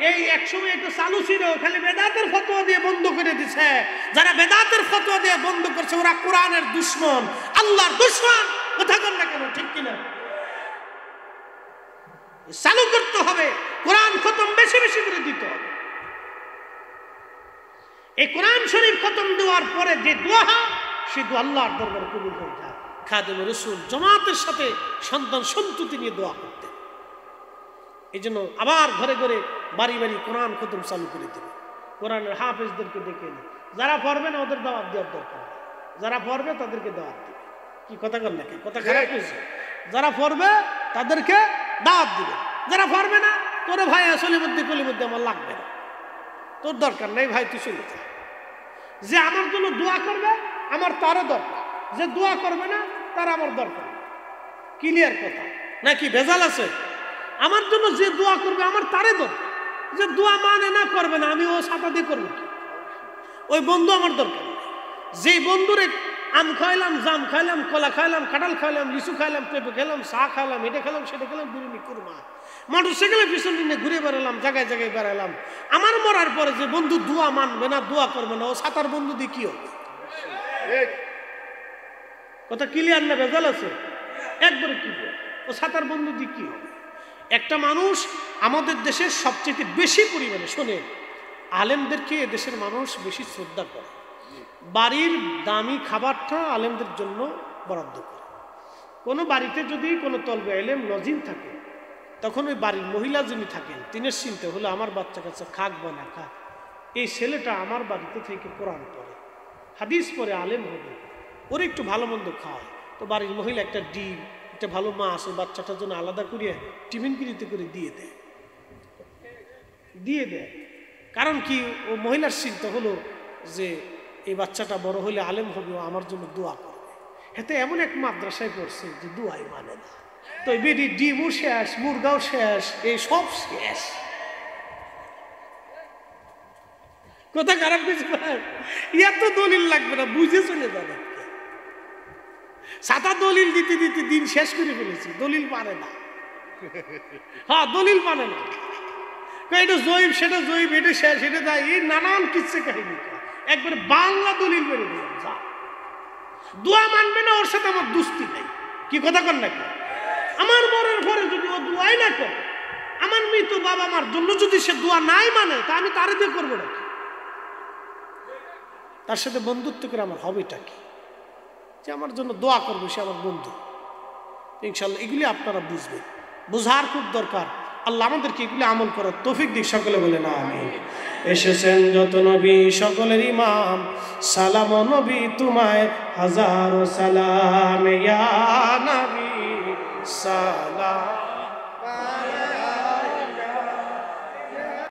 এই একসময় একটু চালু ছিল, খালি বেদাতের ফতোয়া দিয়ে বন্ধ করে দিছে। যারা বেদাতের ফতোয়া দিয়ে বন্ধ করছে ওরা কোরআনের দুশমন, আল্লাহর দুশমন। কথা বল না কেন? ঠিক কিনা? চালু করতে হবে, কোরআন খতম বেশি বেশি করে দিতে হবে। এই কোরআন শরীফ খতম দেওয়ার পরে যে দোয়া হয় সে দোয়া আল্লাহর দরবারে কবুল হয়ে যায়। খাদিমুর রাসূল জামাতের সাথে সন্তান সন্ততি নিয়ে দোয়া করতেন। এই জন্য আবার ঘরে ঘরে বাড়ি বাড়ি কোরআন খতম চালু করে দেবে। কোরআনের হাফেজদেরকে ডেকে এনে যারা পড়বে না ওদের দাওয়াত দেওয়ার দরকার, যারা পড়বে তাদেরকে দাওয়াত দেবে। কি কথা কর নাকি? কথা খারাপ হয়েছে? যারা পড়বে তাদেরকে দাওয়াত দিবে, যারা পড়বে না তোর ভাই আসলে মধ্যে আমার লাগবে না, তোর দরকার নেই ভাই, তুই চলে যা। যে আমার জন্য দোয়া করবে আমার তারও দরকার, যে দোয়া করবে না তার আমার দরকার। ক্লিয়ার কথা নাকি ভেজাল আছে? আমার জন্য যে দোয়া করবে আমার তারে দরকার, যে দোয়া মানে না করবে না আমি ও ছাতা দিয়ে করবো কি? ওই বন্ধু আমার দরকার। যে বন্ধুরে আম খাইলাম, জাম খাইলাম, কলা খাইলাম, কাঁঠাল খাইলাম, লিচু খাইলাম, পেঁপে খেলাম, চা খাইলাম, এটা খেলাম, সেটা খেলাম, বিরিয়ানি কুরমা, মোটরসাইকেলে পিছন নিয়ে ঘুরে বেড়ালাম, জায়গায় জায়গায় বেড়ালাম, আমার মরার পরে যে বন্ধু দোয়া মানবে না, দোয়া করবে না, ও ছাতার বন্ধু দিয়ে কি হবে? কথা ক্লিয়ার না ভেজাল আছে? একবারে কি ও ছাতার বন্ধু দিয়ে কি হবে? একটা মানুষ আমাদের দেশের সবচেয়ে বেশি পরিমাণে, শোনেন, আলেমদেরকে এদেশের মানুষ বেশি শ্রদ্ধা করে। বাড়ির দামি খাবারটা আলেমদের জন্য বরাদ্দ করে। কোনো বাড়িতে যদি কোনো তলবে আলেম নজিম থাকে তখন ওই বাড়ির মহিলা যিনি থাকেন তিনি চিন্তা হলো আমার বাচ্চা কাছে খাক বা না খাক, এই ছেলেটা আমার বাড়িতে থেকে কোরআন পড়ে, হাদিস পড়ে, আলেম হবে, ওর একটু ভালো মন্দ খাওয়ায়। তো বাড়ির মহিলা একটা ডিম, একটা ভালো মাছ ওই বাচ্চাটার জন্য আলাদা করিয়ে টিফিন কিনিতে করে দিয়ে দেয়। কারণ কি? ও মহিলার চিন্তা হলো যে এই বাচ্চাটা বড় হলে আলেম হবে, ও আমার জন্য দোয়া করবে। এতে এমন এক মাদ্রাসায় পড়ছে যে দোয়াই মানে না। তো বেডি ডিমও শেষ, মুরগাও শেষ, এই সব শেষ। কথা খারাপ কিছু ভাই, এত দলিল লাগবে না, বুঝে চলে যাবে। সাদা দলিল দিতে দিতে দিন শেষ করে ফেলেছি, দলিল মানে না। হ্যাঁ দলিল মানে না, এটা জয়ীব, সেটা জয়ীব, এটা শেষ, এটা দেয়, এই নানান কিচ্ছে কাহিনী। একবারে বাংলা দলিল বেড়ে দিলাম, যা দোয়া মানবে না ওর সাথে আমার দুস্তি নেই। কি কথা কর নাকি? আমার মরার পরে যদি ও দোয়াই না করে, আমার মৃত বাবা মার জন্য যদি সে দোয়া নাই মানে, তা আমি তারে দিয়ে করবো নাকি? তার সাথে বন্ধুত্ব করে আমার হবেটা কি? যে আমার জন্য দোয়া করবে, সে আমার বন্ধু। ইনশাল্লাহ এগুলি আপনারা বুঝবেন, বোঝার খুব দরকার। আল্লাহ আমাদেরকে এগুলি আমল করার তৌফিক দিক, সকলে বলে না আমিন। এসেছেন যত নবী সকলের ইমাম, সালাম ও নবী তোমায় হাজারো সালাম, ইয়া নবী সালাম।